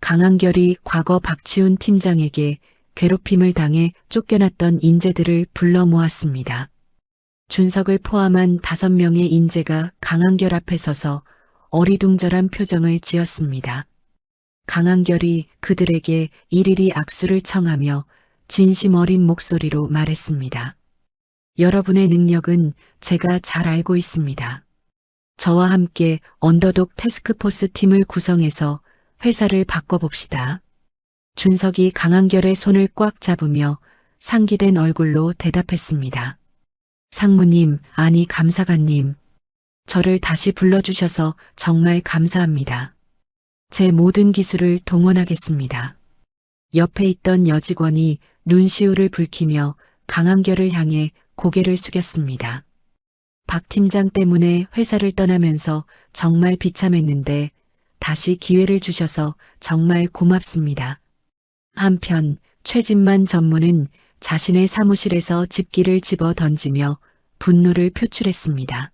S2: 강한결이 과거 박치훈 팀장에게 괴롭힘을 당해 쫓겨났던 인재들을 불러 모았습니다. 준석을 포함한 5명의 인재가 강한결 앞에 서서 어리둥절한 표정을 지었습니다. 강한결이 그들에게 일일이 악수를 청하며 진심 어린 목소리로 말했습니다. 여러분의 능력은 제가 잘 알고 있습니다. 저와 함께 언더독 태스크포스 팀을 구성해서 회사를 바꿔봅시다. 준석이 강한결의 손을 꽉 잡으며 상기된 얼굴로 대답했습니다. 상무님, 아니 감사관님. 저를 다시 불러주셔서 정말 감사합니다. 제 모든 기술을 동원하겠습니다. 옆에 있던 여직원이 눈시울을 붉히며 강한결을 향해 고개를 숙였습니다. 박 팀장 때문에 회사를 떠나면서 정말 비참했는데 다시 기회를 주셔서 정말 고맙습니다. 한편 최진만 전무는 자신의 사무실에서 집기를 집어 던지며 분노를 표출했습니다.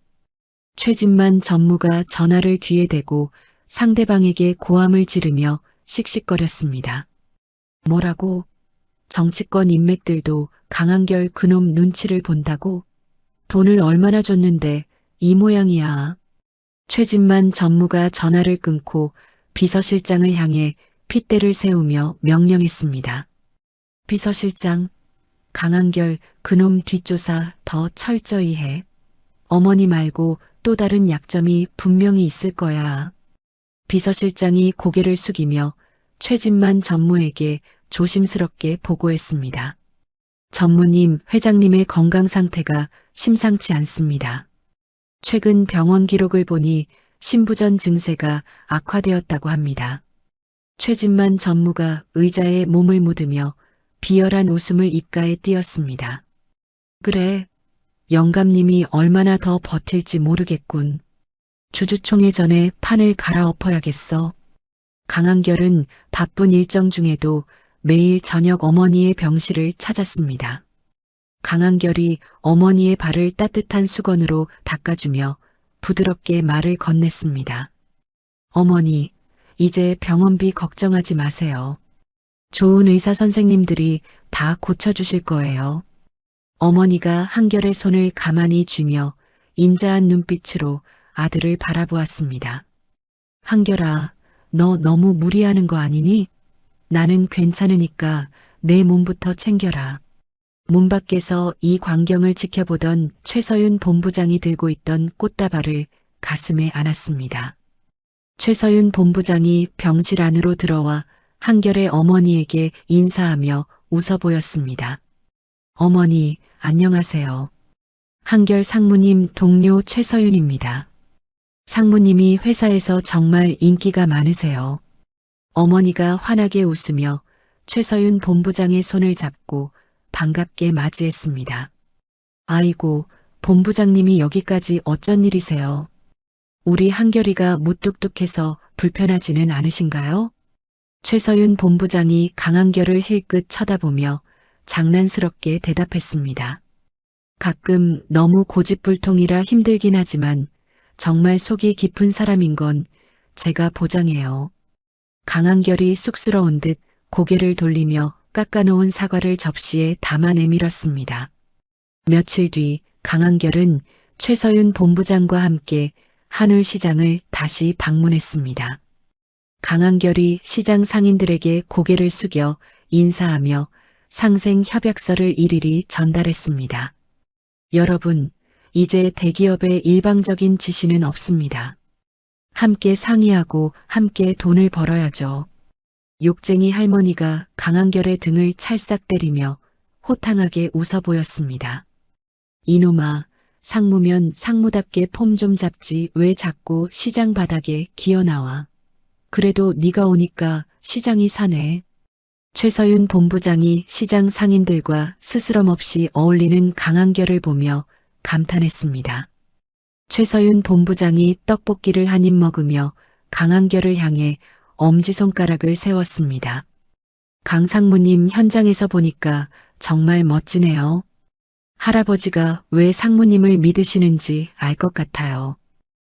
S2: 최진만 전무가 전화를 귀에 대고 상대방에게 고함을 지르며 씩씩거렸습니다. 뭐라고? 정치권 인맥들도 강한결 그놈 눈치를 본다고? 돈을 얼마나 줬는데 이 모양이야. 최진만 전무가 전화를 끊고 비서실장을 향해 핏대를 세우며 명령했습니다. 비서실장, 강한결 그놈 뒷조사 더 철저히 해. 어머니 말고 또 다른 약점이 분명히 있을 거야. 비서실장이 고개를 숙이며 최진만 전무에게 조심스럽게 보고했습니다. 전무님, 회장님의 건강 상태가 심상치 않습니다. 최근 병원 기록을 보니 신부전 증세가 악화되었다고 합니다. 최진만 전무가 의자에 몸을 묻으며 비열한 웃음을 입가에 띄었습니다. 그래, 영감님이 얼마나 더 버틸지 모르겠군. 주주총회 전에 판을 갈아엎어야겠어. 강한결은 바쁜 일정 중에도 매일 저녁 어머니의 병실을 찾았습니다. 강한결이 어머니의 발을 따뜻한 수건으로 닦아주며 부드럽게 말을 건넸습니다. 어머니, 이제 병원비 걱정하지 마세요. 좋은 의사 선생님들이 다 고쳐주실 거예요. 어머니가 한결의 손을 가만히 쥐며 인자한 눈빛으로 아들을 바라보았습니다. 한결아, 너 너무 무리하는 거 아니니? 나는 괜찮으니까 내 몸부터 챙겨라. 문 밖에서 이 광경을 지켜보던 최서윤 본부장이 들고 있던 꽃다발을 가슴에 안았습니다. 최서윤 본부장이 병실 안으로 들어와 한결의 어머니에게 인사하며 웃어 보였습니다. 어머니, 안녕하세요. 한결 상무님 동료 최서윤입니다. 상무님이 회사에서 정말 인기가 많으세요. 어머니가 환하게 웃으며 최서윤 본부장의 손을 잡고 반갑게 맞이했습니다. 아이고, 본부장님이 여기까지 어쩐 일이세요? 우리 한결이가 무뚝뚝해서 불편하지는 않으신가요? 최서윤 본부장이 강한결을 힐끗 쳐다보며 장난스럽게 대답했습니다. 가끔 너무 고집불통이라 힘들긴 하지만 정말 속이 깊은 사람인 건 제가 보장해요. 강한결이 쑥스러운 듯 고개를 돌리며 깎아놓은 사과를 접시에 담아 내밀었습니다. 며칠 뒤 강한결은 최서윤 본부장과 함께 한울시장을 다시 방문했습니다. 강한결이 시장 상인들에게 고개를 숙여 인사하며 상생 협약서를 일일이 전달했습니다. 여러분, 이제 대기업의 일방적인 지시는 없습니다. 함께 상의하고 함께 돈을 벌어야죠. 욕쟁이 할머니가 강한결의 등을 찰싹 때리며 호탕하게 웃어 보였습니다. 이놈아, 상무면 상무답게 폼 좀 잡지 왜 자꾸 시장 바닥에 기어나와. 그래도 네가 오니까 시장이 사네. 최서윤 본부장이 시장 상인들과 스스럼 없이 어울리는 강한결을 보며 감탄했습니다. 최서윤 본부장이 떡볶이를 한 입 먹으며 강한결을 향해 엄지손가락을 세웠습니다. 강 상무님 현장에서 보니까 정말 멋지네요. 할아버지가 왜 상무님을 믿으시는지 알 것 같아요.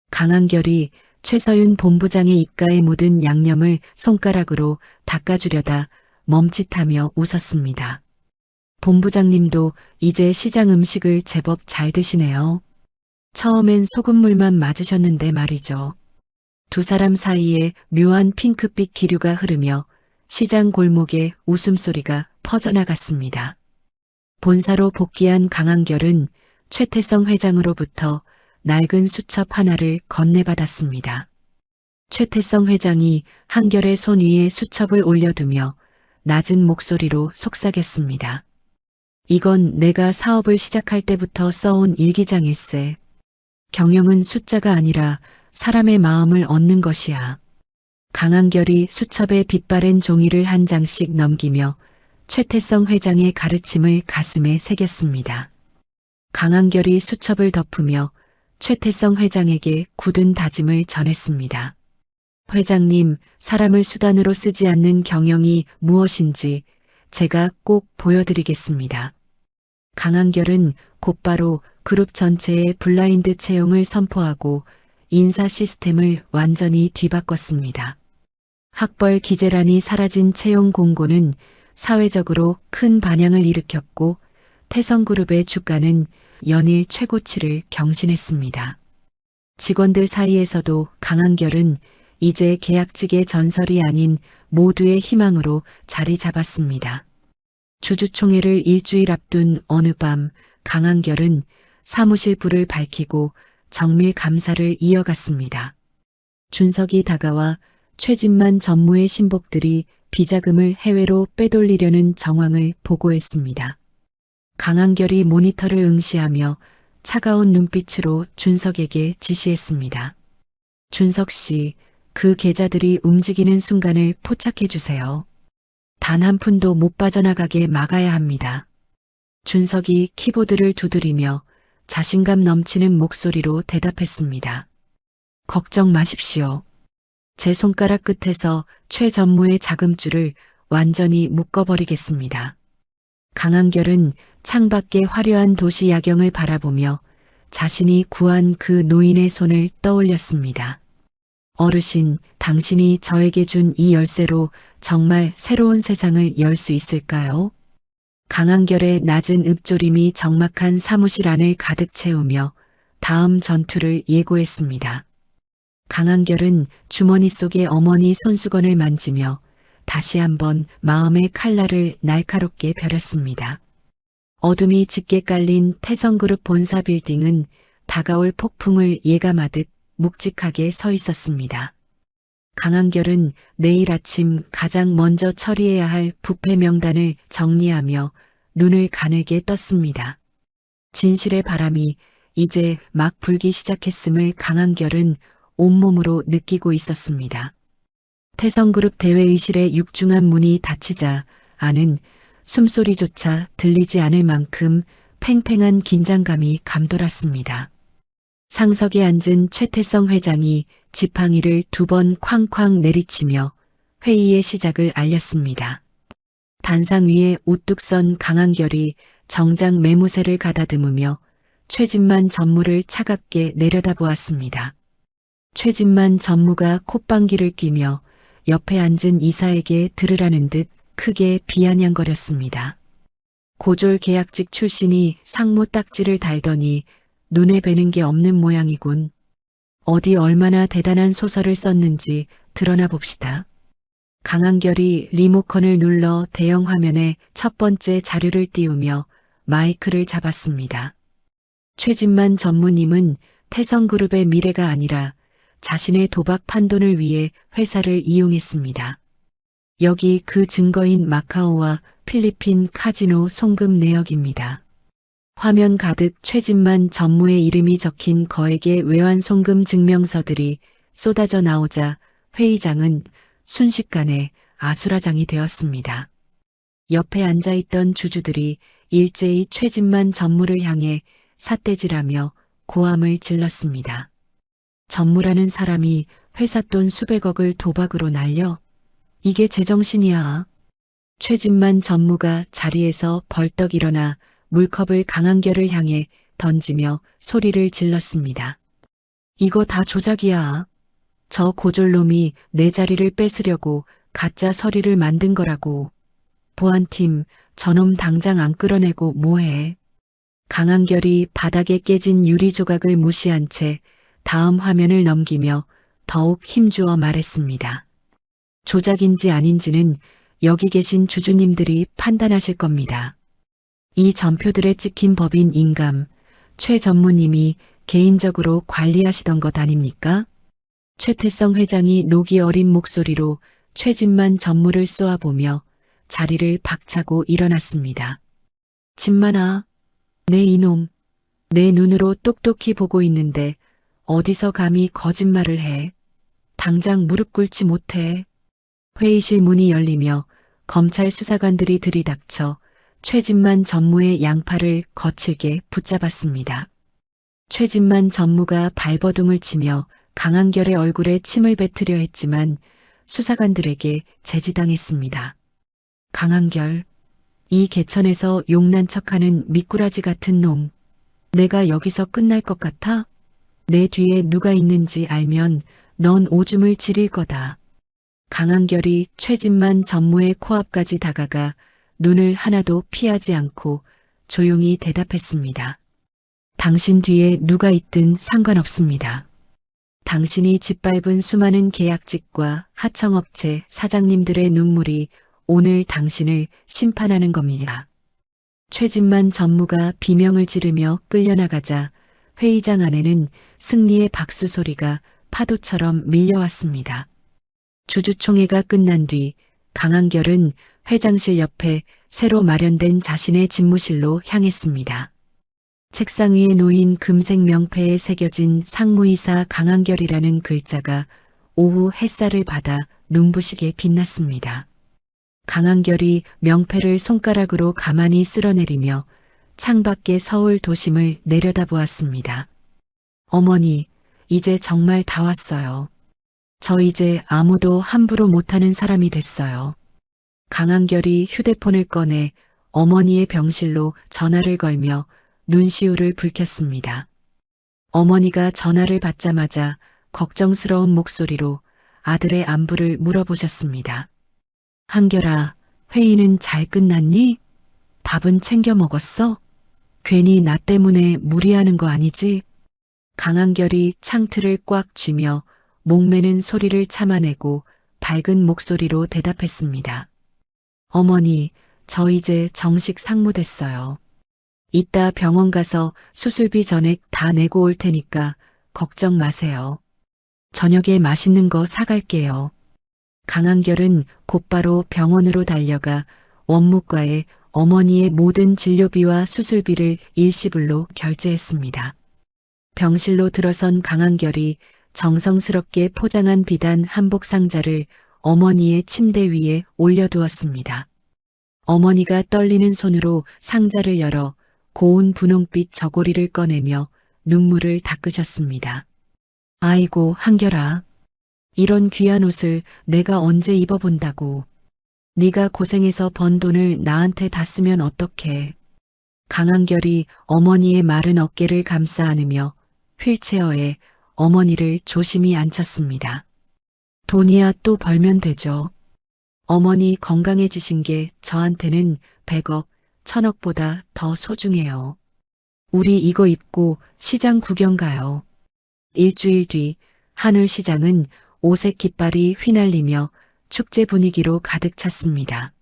S2: 강한결이 최서윤 본부장의 입가에 묻은 양념을 손가락으로 닦아주려다 멈칫하며 웃었습니다. 본부장님도 이제 시장 음식을 제법 잘 드시네요. 처음엔 소금물만 맞으셨는데 말이죠. 두 사람 사이에 묘한 핑크빛 기류가 흐르며 시장 골목에 웃음소리가 퍼져나갔습니다. 본사로 복귀한 강한결은 최태성 회장으로부터 낡은 수첩 하나를 건네받았습니다. 최태성 회장이 한결의 손 위에 수첩을 올려두며 낮은 목소리로 속삭였습니다. 이건 내가 사업을 시작할 때부터 써온 일기장일세. 경영은 숫자가 아니라 사람의 마음을 얻는 것이야. 강한결이 수첩에 빛바랜 종이를 한 장씩 넘기며 최태성 회장의 가르침을 가슴에 새겼습니다. 강한결이 수첩을 덮으며 최태성 회장에게 굳은 다짐을 전했습니다. 회장님, 사람을 수단으로 쓰지 않는 경영이 무엇인지 제가 꼭 보여드리겠습니다. 강한결은 곧바로 그룹 전체의 블라인드 채용을 선포하고 인사 시스템을 완전히 뒤바꿨습니다. 학벌 기재란이 사라진 채용 공고는 사회적으로 큰 반향을 일으켰고 태성그룹의 주가는 연일 최고치를 경신했습니다. 직원들 사이에서도 강한결은 이제 계약직의 전설이 아닌 모두의 희망으로 자리 잡았습니다. 주주총회를 일주일 앞둔 어느 밤 강한결은 사무실 불을 밝히고 정밀 감사를 이어갔습니다. 준석이 다가와 최진만 전무의 신복들이 비자금을 해외로 빼돌리려는 정황을 보고했습니다. 강한결이 모니터를 응시하며 차가운 눈빛으로 준석에게 지시했습니다. 준석 씨, 그 계좌들이 움직이는 순간을 포착해 주세요. 단 한 푼도 못 빠져나가게 막아야 합니다. 준석이 키보드를 두드리며 자신감 넘치는 목소리로 대답했습니다. 걱정 마십시오. 제 손가락 끝에서 최 전무의 자금줄을 완전히 묶어버리겠습니다. 강한결은 창밖의 화려한 도시 야경을 바라보며 자신이 구한 그 노인의 손을 떠올렸습니다. 어르신, 당신이 저에게 준 이 열쇠로 정말 새로운 세상을 열 수 있을까요? 강한결의 낮은 읍조림이 적막한 사무실 안을 가득 채우며 다음 전투를 예고했습니다. 강한결은 주머니 속의 어머니 손수건을 만지며 다시 한번 마음의 칼날을 날카롭게 벼렸습니다. 어둠이 짙게 깔린 태성그룹 본사 빌딩은 다가올 폭풍을 예감하듯 묵직하게 서 있었습니다. 강한결은 내일 아침 가장 먼저 처리해야 할 부패 명단을 정리하며 눈을 가늘게 떴습니다. 진실의 바람이 이제 막 불기 시작했음을 강한결은 온몸으로 느끼고 있었습니다. 태성그룹 대회의실의 육중한 문이 닫히자 안은 숨소리조차 들리지 않을 만큼 팽팽한 긴장감이 감돌았습니다. 상석에 앉은 최태성 회장이 지팡이를 2번 쾅쾅 내리치며 회의의 시작을 알렸습니다. 단상 위에 우뚝 선 강한결이 정장 매무새를 가다듬으며 최진만 전무를 차갑게 내려다보았습니다. 최진만 전무가 콧방귀를 뀌며 옆에 앉은 이사에게 들으라는 듯 크게 비아냥거렸습니다. 고졸 계약직 출신이 상무 딱지를 달더니 눈에 뵈는 게 없는 모양이군. 어디 얼마나 대단한 소설을 썼는지 드러나 봅시다. 강한결이 리모컨을 눌러 대형 화면에 첫 번째 자료를 띄우며 마이크를 잡았습니다. 최진만 전무님은 태성그룹의 미래가 아니라 자신의 도박 판돈을 위해 회사를 이용했습니다. 여기 그 증거인 마카오와 필리핀 카지노 송금 내역입니다. 화면 가득 최진만 전무의 이름이 적힌 거액의 외환 송금 증명서들이 쏟아져 나오자 회의장은 순식간에 아수라장이 되었습니다. 옆에 앉아있던 주주들이 일제히 최진만 전무를 향해 삿대질하며 고함을 질렀습니다. 전무라는 사람이 회사 돈 수백억을 도박으로 날려? 이게 제정신이야. 최진만 전무가 자리에서 벌떡 일어나 물컵을 강한결을 향해 던지며 소리를 질렀습니다. 이거 다 조작이야. 저 고졸놈이 내 자리를 뺏으려고 가짜 서류를 만든 거라고. 보안팀, 저놈 당장 안 끌어내고 뭐해. 강한결이 바닥에 깨진 유리 조각을 무시한 채 다음 화면을 넘기며 더욱 힘주어 말했습니다. 조작인지 아닌지는 여기 계신 주주님들이 판단하실 겁니다. 이 전표들에 찍힌 법인 인감, 최 전무님이 개인적으로 관리하시던 것 아닙니까? 최태성 회장이 녹이 어린 목소리로 최진만 전무를 쏘아보며 자리를 박차고 일어났습니다. 진만아, 내 이놈, 내 눈으로 똑똑히 보고 있는데 어디서 감히 거짓말을 해. 당장 무릎 꿇지 못해. 회의실 문이 열리며 검찰 수사관들이 들이닥쳐 최진만 전무의 양팔을 거칠게 붙잡았습니다. 최진만 전무가 발버둥을 치며 강한결의 얼굴에 침을 뱉으려 했지만 수사관들에게 제지당했습니다. 강한결, 이 개천에서 용난 척하는 미꾸라지 같은 놈. 내가 여기서 끝날 것 같아? 내 뒤에 누가 있는지 알면 넌 오줌을 지릴 거다. 강한결이 최진만 전무의 코앞까지 다가가 눈을 하나도 피하지 않고 조용히 대답했습니다. 당신 뒤에 누가 있든 상관없습니다. 당신이 짓밟은 수많은 계약직과 하청업체 사장님들의 눈물이 오늘 당신을 심판하는 겁니다. 최진만 전무가 비명을 지르며 끌려나가자 회의장 안에는 승리의 박수 소리가 파도처럼 밀려왔습니다. 주주총회가 끝난 뒤 강한결은 회장실 옆에 새로 마련된 자신의 집무실로 향했습니다. 책상 위에 놓인 금색 명패에 새겨진 상무이사 강한결이라는 글자가 오후 햇살을 받아 눈부시게 빛났습니다. 강한결이 명패를 손가락으로 가만히 쓸어내리며 창밖의 서울 도심을 내려다보았습니다. 어머니, 이제 정말 다 왔어요. 저 이제 아무도 함부로 못하는 사람이 됐어요. 강한결이 휴대폰을 꺼내 어머니의 병실로 전화를 걸며 눈시울을 붉혔습니다. 어머니가 전화를 받자마자 걱정스러운 목소리로 아들의 안부를 물어보셨습니다. 한결아, 회의는 잘 끝났니? 밥은 챙겨 먹었어? 괜히 나 때문에 무리하는 거 아니지? 강한결이 창틀을 꽉 쥐며 목매는 소리를 참아내고 밝은 목소리로 대답했습니다. 어머니, 저 이제 정식 상무 됐어요. 이따 병원 가서 수술비 전액 다 내고 올 테니까 걱정 마세요. 저녁에 맛있는 거 사갈게요. 강한결은 곧바로 병원으로 달려가 원무과에 어머니의 모든 진료비와 수술비를 일시불로 결제했습니다. 병실로 들어선 강한결이 정성스럽게 포장한 비단 한복 상자를 어머니의 침대 위에 올려두었습니다. 어머니가 떨리는 손으로 상자를 열어 고운 분홍빛 저고리를 꺼내며 눈물을 닦으셨습니다. 아이고, 한결아. 이런 귀한 옷을 내가 언제 입어본다고. 네가 고생해서 번 돈을 나한테 다 쓰면 어떡해. 강한결이 어머니의 마른 어깨를 감싸 안으며 휠체어에 어머니를 조심히 앉혔습니다. 돈이야 또 벌면 되죠. 어머니 건강해지신 게 저한테는 100억, 1000억보다 더 소중해요. 우리 이거 입고 시장 구경 가요. 일주일 뒤 하늘시장은 오색 깃발이 휘날리며 축제 분위기로 가득 찼습니다.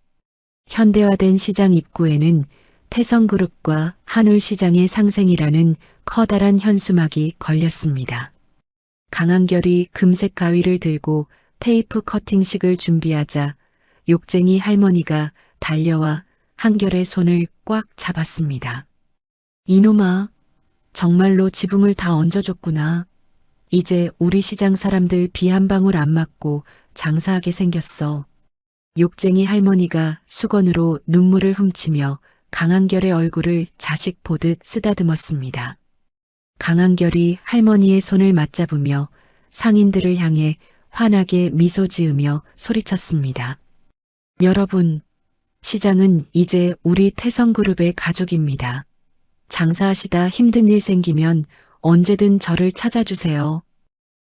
S2: 현대화된 시장 입구에는 태성그룹과 한울시장의 상생이라는 커다란 현수막이 걸렸습니다. 강한결이 금색 가위를 들고 테이프 커팅식을 준비하자 욕쟁이 할머니가 달려와 한결의 손을 꽉 잡았습니다. 이놈아, 정말로 지붕을 다 얹어줬구나. 이제 우리 시장 사람들 비 한 방울 안 맞고 장사하게 생겼어. 욕쟁이 할머니가 수건으로 눈물을 훔치며 강한결의 얼굴을 자식 보듯 쓰다듬었습니다. 강한결이 할머니의 손을 맞잡으며 상인들을 향해 환하게 미소 지으며 소리쳤습니다. 여러분, 시장은 이제 우리 태성그룹의 가족입니다. 장사하시다 힘든 일 생기면 언제든 저를 찾아주세요.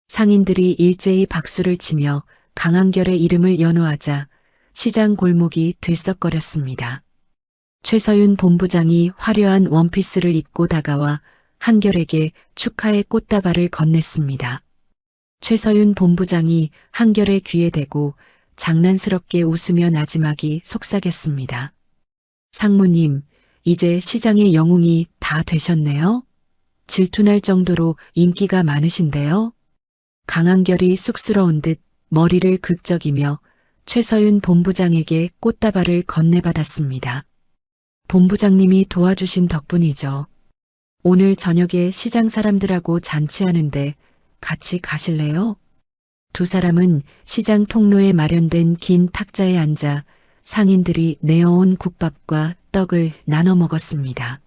S2: 상인들이 일제히 박수를 치며 강한결의 이름을 연호하자 시장 골목이 들썩거렸습니다. 최서윤 본부장이 화려한 원피스를 입고 다가와 한결에게 축하의 꽃다발을 건넸습니다. 최서윤 본부장이 한결의 귀에 대고 장난스럽게 웃으며 나지막이 속삭였습니다. 상무님, 이제 시장의 영웅이 다 되셨네요. 질투날 정도로 인기가 많으신데요. 강한결이 쑥스러운 듯 머리를 긁적이며 최서윤 본부장에게 꽃다발을 건네받았습니다. 본부장님이 도와주신 덕분이죠. 오늘 저녁에 시장 사람들하고 잔치하는데 같이 가실래요? 두 사람은 시장 통로에 마련된 긴 탁자에 앉아 상인들이 내어온 국밥과 떡을 나눠 먹었습니다.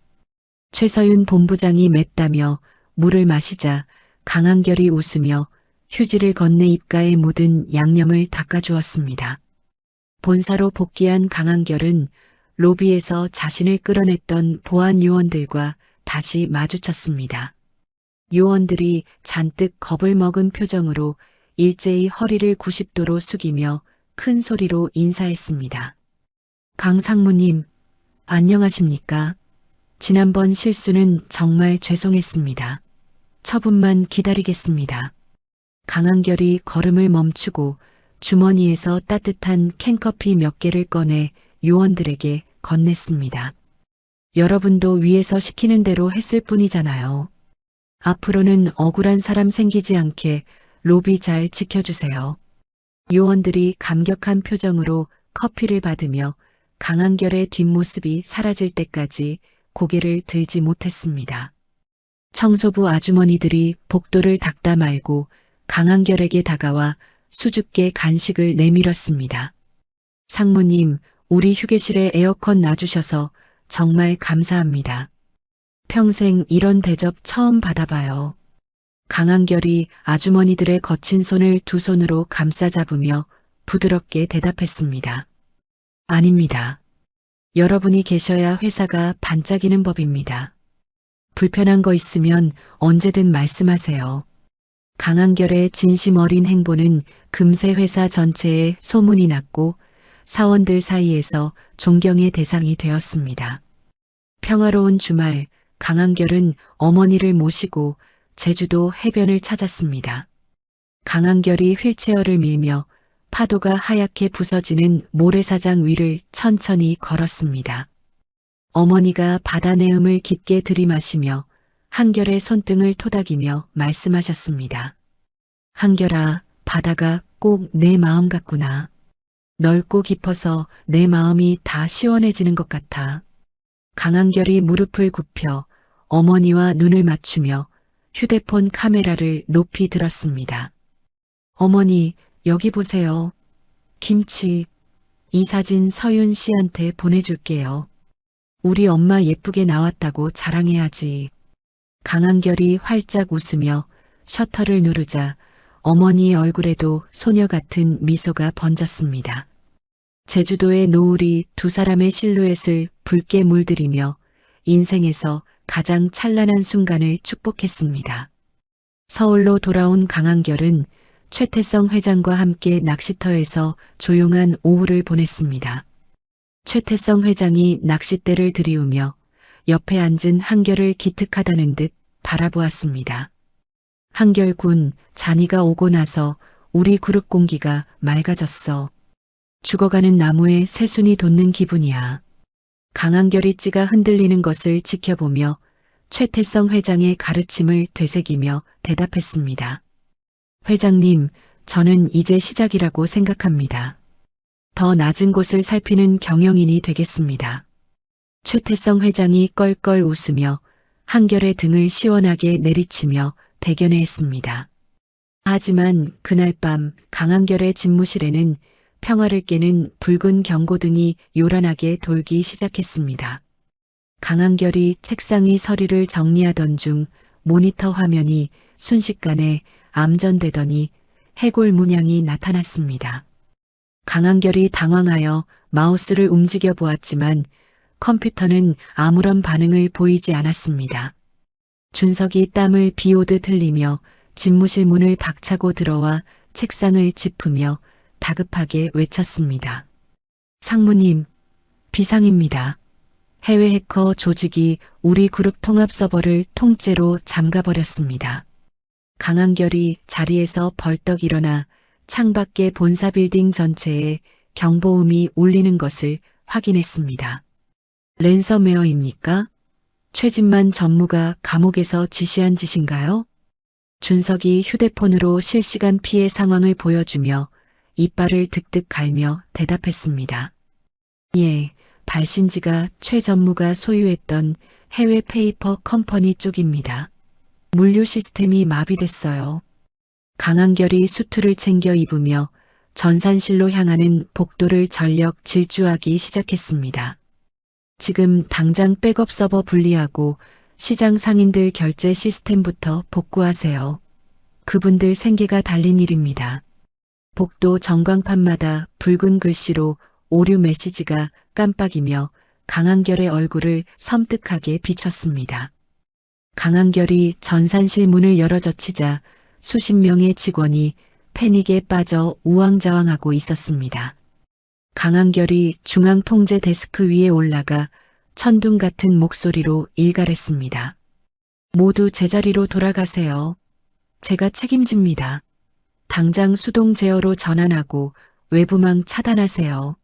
S2: 최서윤 본부장이 맵다며 물을 마시자 강한결이 웃으며 휴지를 건네 입가에 묻은 양념을 닦아주었습니다. 본사로 복귀한 강한결은 로비에서 자신을 끌어냈던 보안 요원들과 다시 마주쳤습니다. 요원들이 잔뜩 겁을 먹은 표정으로 일제히 허리를 90도로 숙이며 큰 소리로 인사했습니다. 강 상무님, 안녕하십니까? 지난번 실수는 정말 죄송했습니다. 처분만 기다리겠습니다. 강한결이 걸음을 멈추고 주머니에서 따뜻한 캔커피 몇 개를 꺼내 요원들에게 건넸습니다. 여러분도 위에서 시키는 대로 했을 뿐이잖아요. 앞으로는 억울한 사람 생기지 않게 로비 잘 지켜주세요. 요원들이 감격한 표정으로 커피를 받으며 강한결의 뒷모습이 사라질 때까지 고개를 들지 못했습니다. 청소부 아주머니들이 복도를 닦다 말고 강한결에게 다가와 수줍게 간식을 내밀었습니다. 상무님, 우리 휴게실에 에어컨 놔주셔서 정말 감사합니다. 평생 이런 대접 처음 받아봐요. 강한결이 아주머니들의 거친 손을 두 손으로 감싸 잡으며 부드럽게 대답했습니다. 아닙니다. 여러분이 계셔야 회사가 반짝이는 법입니다. 불편한 거 있으면 언제든 말씀하세요. 강한결의 진심 어린 행보는 금세 회사 전체에 소문이 났고 사원들 사이에서 존경의 대상이 되었습니다. 평화로운 주말, 강한결은 어머니를 모시고 제주도 해변을 찾았습니다. 강한결이 휠체어를 밀며 파도가 하얗게 부서지는 모래사장 위를 천천히 걸었습니다. 어머니가 바다 내음을 깊게 들이마시며 한결의 손등을 토닥이며 말씀하셨습니다. 한결아, 바다가 꼭 내 마음 같구나. 넓고 깊어서 내 마음이 다 시원해지는 것 같아. 강한결이 무릎을 굽혀 어머니와 눈을 맞추며 휴대폰 카메라를 높이 들었습니다. 어머니, 여기 보세요. 김치. 이 사진 서윤 씨한테 보내줄게요. 우리 엄마 예쁘게 나왔다고 자랑해야지. 강한결이 활짝 웃으며 셔터를 누르자 어머니의 얼굴에도 소녀 같은 미소가 번졌습니다. 제주도의 노을이 두 사람의 실루엣을 붉게 물들이며 인생에서 가장 찬란한 순간을 축복했습니다. 서울로 돌아온 강한결은 최태성 회장과 함께 낚시터에서 조용한 오후를 보냈습니다. 최태성 회장이 낚싯대를 들이우며 옆에 앉은 한결을 기특하다는 듯 바라보았습니다. 한결군, 잔이가 오고 나서 우리 그룹 공기가 맑아졌어. 죽어가는 나무에 새순이 돋는 기분이야. 강한결이 찌가 흔들리는 것을 지켜보며 최태성 회장의 가르침을 되새기며 대답했습니다. 회장님, 저는 이제 시작이라고 생각합니다. 더 낮은 곳을 살피는 경영인이 되겠습니다. 최태성 회장이 껄껄 웃으며 한결의 등을 시원하게 내리치며 대견해했습니다. 하지만 그날 밤 강한결의 집무실에는 평화를 깨는 붉은 경고등이 요란하게 돌기 시작했습니다. 강한결이 책상 위 서류를 정리하던 중 모니터 화면이 순식간에 암전되더니 해골 문양이 나타났습니다. 강한결이 당황하여 마우스를 움직여 보았지만 컴퓨터는 아무런 반응을 보이지 않았습니다. 준석이 땀을 비오듯 흘리며 집무실 문을 박차고 들어와 책상을 짚으며 다급하게 외쳤습니다. 상무님, 비상입니다. 해외 해커 조직이 우리 그룹 통합 서버를 통째로 잠가버렸습니다. 강한결이 자리에서 벌떡 일어나 창밖의 본사 빌딩 전체에 경보음이 울리는 것을 확인했습니다. 랜섬웨어입니까? 최진만 전무가 감옥에서 지시한 짓인가요? 준석이 휴대폰으로 실시간 피해 상황을 보여주며 이빨을 득득 갈며 대답했습니다. 예, 발신지가 최 전무가 소유했던 해외 페이퍼 컴퍼니 쪽입니다. 물류 시스템이 마비됐어요. 강한결이 수트를 챙겨 입으며 전산실로 향하는 복도를 전력 질주하기 시작했습니다. 지금 당장 백업 서버 분리하고 시장 상인들 결제 시스템부터 복구하세요. 그분들 생계가 달린 일입니다. 복도 전광판마다 붉은 글씨로 오류 메시지가 깜빡이며 강한결의 얼굴을 섬뜩하게 비췄습니다. 강한결이 전산실 문을 열어젖히자 수십 명의 직원이 패닉에 빠져 우왕좌왕하고 있었습니다. 강한결이 중앙 통제 데스크 위에 올라가 천둥 같은 목소리로 일갈했습니다. 모두 제자리로 돌아가세요. 제가 책임집니다. 당장 수동 제어로 전환하고 외부망 차단하세요.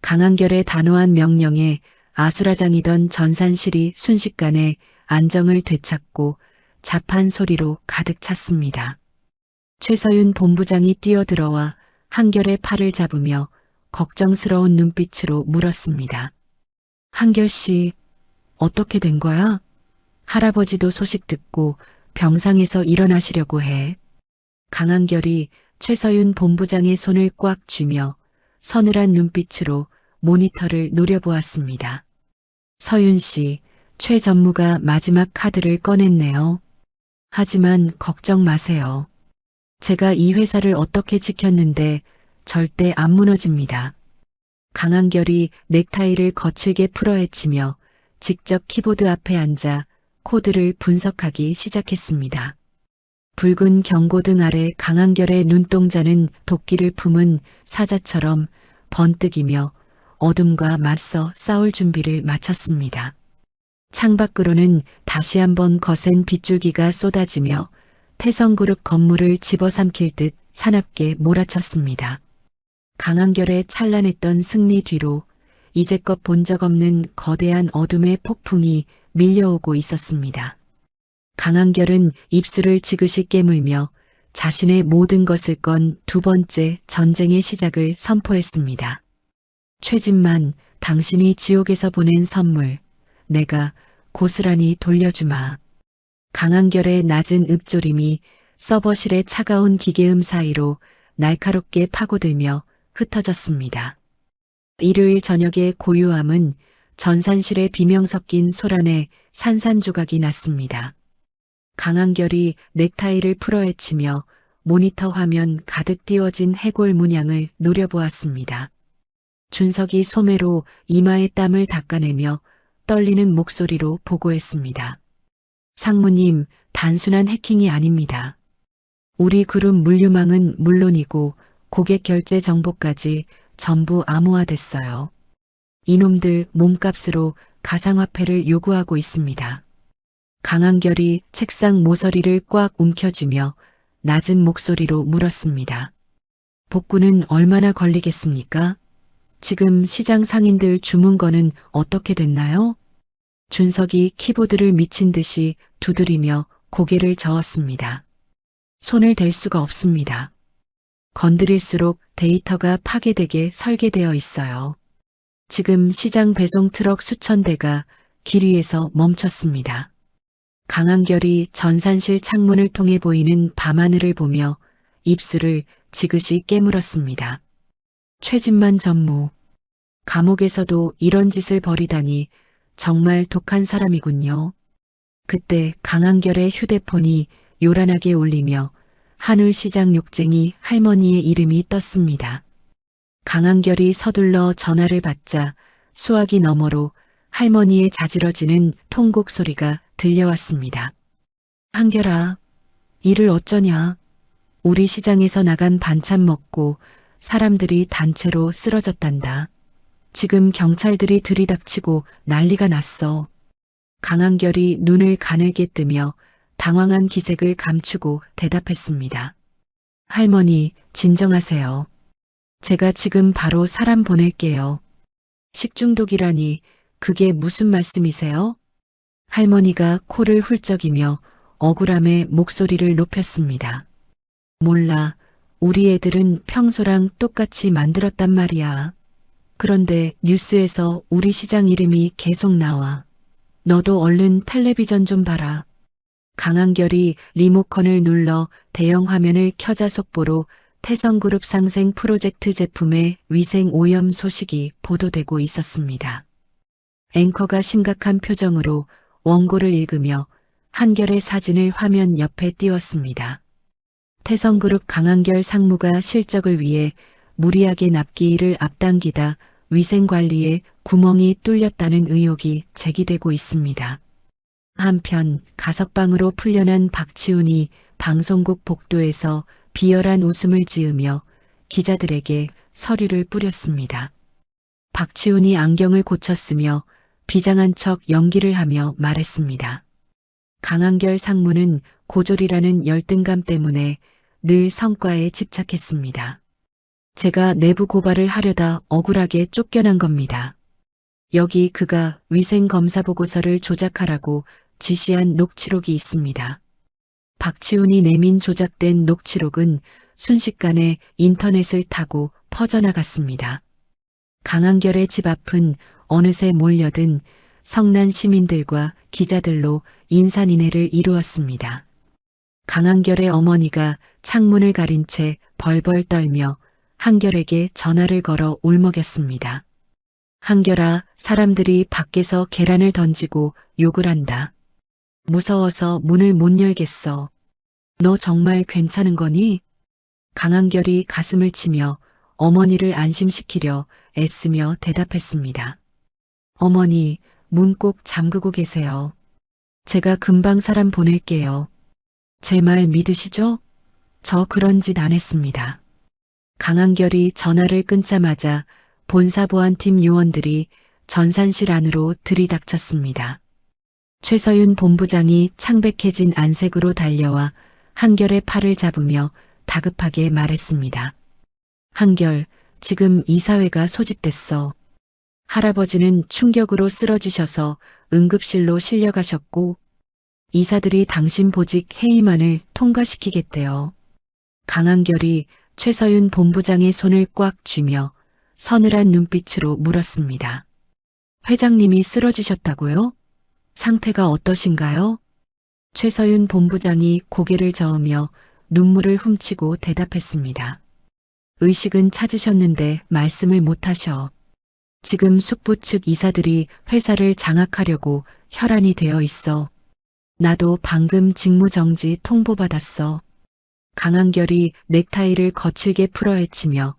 S2: 강한결의 단호한 명령에 아수라장이던 전산실이 순식간에 안정을 되찾고 자판 소리로 가득 찼습니다. 최서윤 본부장이 뛰어들어와 한결의 팔을 잡으며 걱정스러운 눈빛으로 물었습니다. 한결 씨, 어떻게 된 거야? 할아버지도 소식 듣고 병상에서 일어나시려고 해. 강한결이 최서윤 본부장의 손을 꽉 쥐며 서늘한 눈빛으로 모니터를 노려보았습니다. 서윤 씨, 최 전무가 마지막 카드를 꺼냈네요. 하지만 걱정 마세요. 제가 이 회사를 어떻게 지켰는데 절대 안 무너집니다. 강한결이 넥타이를 거칠게 풀어헤치며 직접 키보드 앞에 앉아 코드를 분석하기 시작했습니다. 붉은 경고등 아래 강한결의 눈동자는 도끼를 품은 사자처럼 번뜩이며 어둠과 맞서 싸울 준비를 마쳤습니다. 창밖으로는 다시 한번 거센 빗줄기가 쏟아지며 태성그룹 건물을 집어삼킬 듯 사납게 몰아쳤습니다. 강한결의 찬란했던 승리 뒤로 이제껏 본 적 없는 거대한 어둠의 폭풍이 밀려오고 있었습니다. 강한결은 입술을 지그시 깨물며 자신의 모든 것을 건 두 번째 전쟁의 시작을 선포했습니다. 최진만, 당신이 지옥에서 보낸 선물, 내가 고스란히 돌려주마. 강한결의 낮은 읍조림이 서버실의 차가운 기계음 사이로 날카롭게 파고들며 흩어졌습니다. 일요일 저녁의 고요함은 전산실에 비명 섞인 소란에 산산조각이 났습니다. 강한결이 넥타이를 풀어헤치며 모니터 화면 가득 띄워진 해골 문양을 노려보았습니다. 준석이 소매로 이마의 땀을 닦아내며 떨리는 목소리로 보고했습니다. 상무님, 단순한 해킹이 아닙니다. 우리 그룹 물류망은 물론이고 고객 결제 정보까지 전부 암호화됐어요. 이놈들 몸값으로 가상화폐를 요구하고 있습니다. 강한결이 책상 모서리를 꽉 움켜쥐며 낮은 목소리로 물었습니다. 복구는 얼마나 걸리겠습니까? 지금 시장 상인들 주문 거는 어떻게 됐나요? 준석이 키보드를 미친 듯이 두드리며 고개를 저었습니다. 손을 댈 수가 없습니다. 건드릴수록 데이터가 파괴되게 설계되어 있어요. 지금 시장 배송 트럭 수천 대가 길 위에서 멈췄습니다. 강한결이 전산실 창문을 통해 보이는 밤하늘을 보며 입술을 지그시 깨물었습니다. 최진만 전무, 감옥에서도 이런 짓을 벌이다니 정말 독한 사람이군요. 그때 강한결의 휴대폰이 요란하게 울리며 한울시장 욕쟁이 할머니의 이름이 떴습니다. 강한결이 서둘러 전화를 받자 수화기 너머로 할머니의 자지러지는 통곡 소리가 들려왔습니다. 한결아, 일을 어쩌냐? 우리 시장에서 나간 반찬 먹고 사람들이 단체로 쓰러졌단다. 지금 경찰들이 들이닥치고 난리가 났어. 강한결이 눈을 가늘게 뜨며 당황한 기색을 감추고 대답했습니다. 할머니, 진정하세요. 제가 지금 바로 사람 보낼게요. 식중독이라니 그게 무슨 말씀이세요? 할머니가 코를 훌쩍이며 억울함에 목소리를 높였습니다. 몰라, 우리 애들은 평소랑 똑같이 만들었단 말이야. 그런데 뉴스에서 우리 시장 이름이 계속 나와. 너도 얼른 텔레비전 좀 봐라. 강한결이 리모컨을 눌러 대형 화면을 켜자 속보로 태성그룹 상생 프로젝트 제품의 위생 오염 소식이 보도되고 있었습니다. 앵커가 심각한 표정으로 원고를 읽으며 한결의 사진을 화면 옆에 띄웠습니다. 태성그룹 강한결 상무가 실적을 위해 무리하게 납기일을 앞당기다 위생관리에 구멍이 뚫렸다는 의혹이 제기되고 있습니다. 한편 가석방으로 풀려난 박치훈이 방송국 복도에서 비열한 웃음을 지으며 기자들에게 서류를 뿌렸습니다. 박치훈이 안경을 고쳤으며 비장한 척 연기를 하며 말했습니다. 강한결 상무는 고졸이라는 열등감 때문에 늘 성과에 집착했습니다. 제가 내부 고발을 하려다 억울하게 쫓겨난 겁니다. 여기 그가 위생검사 보고서를 조작하라고 지시한 녹취록이 있습니다. 박치훈이 내민 조작된 녹취록은 순식간에 인터넷을 타고 퍼져나갔습니다. 강한결의 집 앞은 어느새 몰려든 성난 시민들과 기자들로 인산인해를 이루었습니다. 강한결의 어머니가 창문을 가린 채 벌벌 떨며 한결에게 전화를 걸어 울먹였습니다. 한결아, 사람들이 밖에서 계란을 던지고 욕을 한다. 무서워서 문을 못 열겠어. 너 정말 괜찮은 거니? 강한결이 가슴을 치며 어머니를 안심시키려 애쓰며 대답했습니다. 어머니, 문 꼭 잠그고 계세요. 제가 금방 사람 보낼게요. 제 말 믿으시죠? 저 그런 짓 안 했습니다. 강한결이 전화를 끊자마자 본사보안팀 요원들이 전산실 안으로 들이닥쳤습니다. 최서윤 본부장이 창백해진 안색으로 달려와 한결의 팔을 잡으며 다급하게 말했습니다. 한결, 지금 이사회가 소집됐어. 할아버지는 충격으로 쓰러지셔서 응급실로 실려가셨고 이사들이 당신 보직 회의만을 통과시키겠대요. 강한결이 최서윤 본부장의 손을 꽉 쥐며 서늘한 눈빛으로 물었습니다. 회장님이 쓰러지셨다고요? 상태가 어떠신가요? 최서윤 본부장이 고개를 저으며 눈물을 훔치고 대답했습니다. 의식은 찾으셨는데 말씀을 못하셔. 지금 숙부 측 이사들이 회사를 장악하려고 혈안이 되어 있어. 나도 방금 직무정지 통보받았어. 강한결이 넥타이를 거칠게 풀어헤치며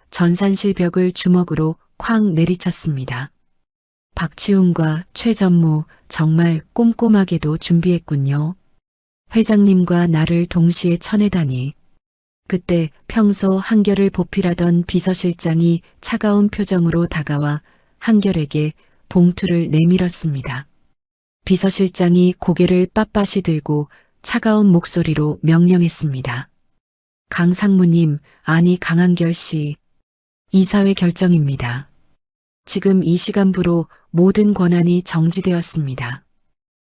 S2: 전산실 벽을 주먹으로 쾅 내리쳤습니다. 박치훈과 최전무 정말 꼼꼼하게도 준비했군요. 회장님과 나를 동시에 쳐내다니. 그때 평소 한결을 보필하던 비서실장이 차가운 표정으로 다가와 한결에게 봉투를 내밀었습니다. 비서실장이 고개를 빳빳이 들고 차가운 목소리로 명령했습니다. 강 상무님, 아니 강한결 씨. 이사회 결정입니다. 지금 이 시간부로 모든 권한이 정지되었습니다.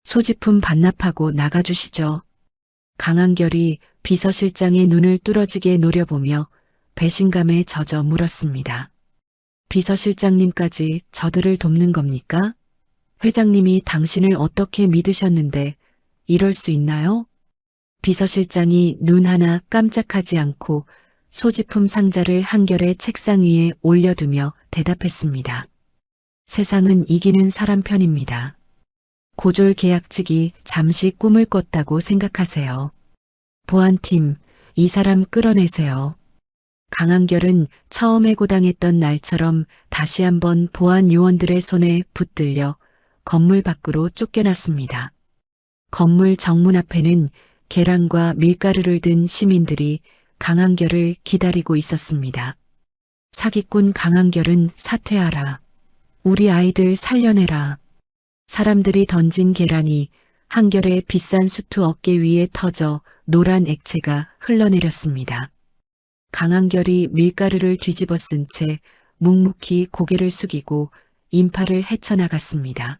S2: 소지품 반납하고 나가주시죠. 강한결이 비서실장의 눈을 뚫어지게 노려보며 배신감에 젖어 물었습니다. 비서실장님까지 저들을 돕는 겁니까? 회장님이 당신을 어떻게 믿으셨는데 이럴 수 있나요? 비서실장이 눈 하나 깜짝하지 않고 소지품 상자를 한결의 책상 위에 올려두며 대답했습니다. 세상은 이기는 사람 편입니다. 고졸 계약 측이 잠시 꿈을 꿨다고 생각하세요. 보안팀, 이 사람 끌어내세요. 강한결은 처음 해고당했던 날처럼 다시 한번 보안 요원들의 손에 붙들려 건물 밖으로 쫓겨났습니다. 건물 정문 앞에는 계란과 밀가루를 든 시민들이 강한결을 기다리고 있었습니다. 사기꾼 강한결은 사퇴하라. 우리 아이들 살려내라. 사람들이 던진 계란이 한결의 비싼 수트 어깨 위에 터져 노란 액체가 흘러내렸습니다. 강한결이 밀가루를 뒤집어 쓴 채 묵묵히 고개를 숙이고 인파를 헤쳐나갔습니다.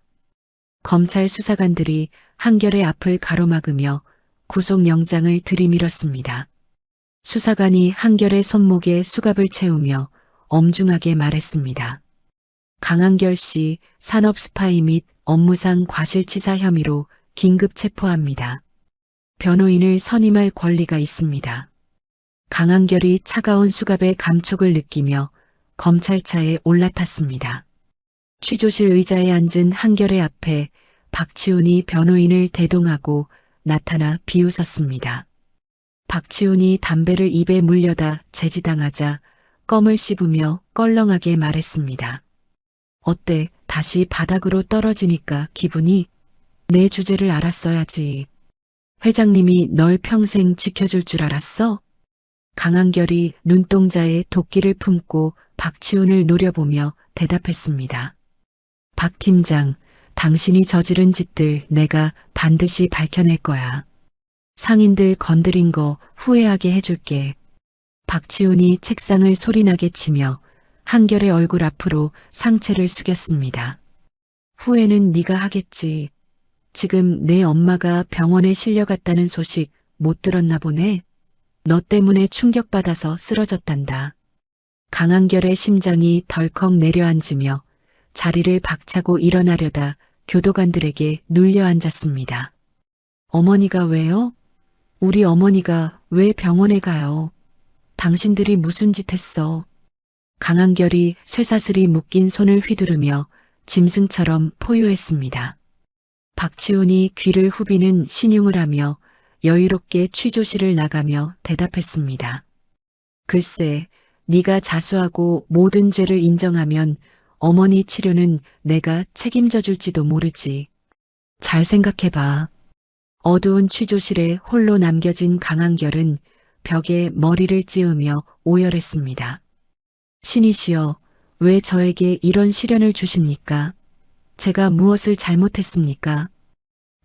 S2: 검찰 수사관들이 한결의 앞을 가로막으며 구속영장을 들이밀었습니다. 수사관이 한결의 손목에 수갑을 채우며 엄중하게 말했습니다. 강한결 씨 산업 스파이 및 업무상 과실치사 혐의로 긴급 체포합니다. 변호인을 선임할 권리가 있습니다. 강한결이 차가운 수갑의 감촉을 느끼며 검찰차에 올라탔습니다. 취조실 의자에 앉은 한결의 앞에 박치훈이 변호인을 대동하고 나타나 비웃었습니다. 박치훈이 담배를 입에 물려다 제지당하자 껌을 씹으며 껄렁하게 말했습니다. 어때? 다시 바닥으로 떨어지니까 기분이? 내 주제를 알았어야지. 회장님이 널 평생 지켜줄 줄 알았어? 강한결이 눈동자에 도끼를 품고 박치훈을 노려보며 대답했습니다. 박 팀장, 당신이 저지른 짓들 내가 반드시 밝혀낼 거야. 상인들 건드린 거 후회하게 해줄게. 박치훈이 책상을 소리나게 치며 한결의 얼굴 앞으로 상체를 숙였습니다. 후회는 네가 하겠지. 지금 내 엄마가 병원에 실려갔다는 소식 못 들었나 보네. 너 때문에 충격받아서 쓰러졌단다. 강한결의 심장이 덜컥 내려앉으며 자리를 박차고 일어나려다 교도관들에게 눌려 앉았습니다. 어머니가 왜요? 우리 어머니가 왜 병원에 가요? 당신들이 무슨 짓 했어? 강한결이 쇠사슬이 묶인 손을 휘두르며 짐승처럼 포효했습니다. 박치훈이 귀를 후비는 신용을 하며 여유롭게 취조실을 나가며 대답했습니다. 글쎄, 네가 자수하고 모든 죄를 인정하면 어머니 치료는 내가 책임져 줄지도 모르지. 잘 생각해봐. 어두운 취조실에 홀로 남겨진 강한결은 벽에 머리를 찌우며 오열했습니다. 신이시여, 왜 저에게 이런 시련을 주십니까? 제가 무엇을 잘못했습니까?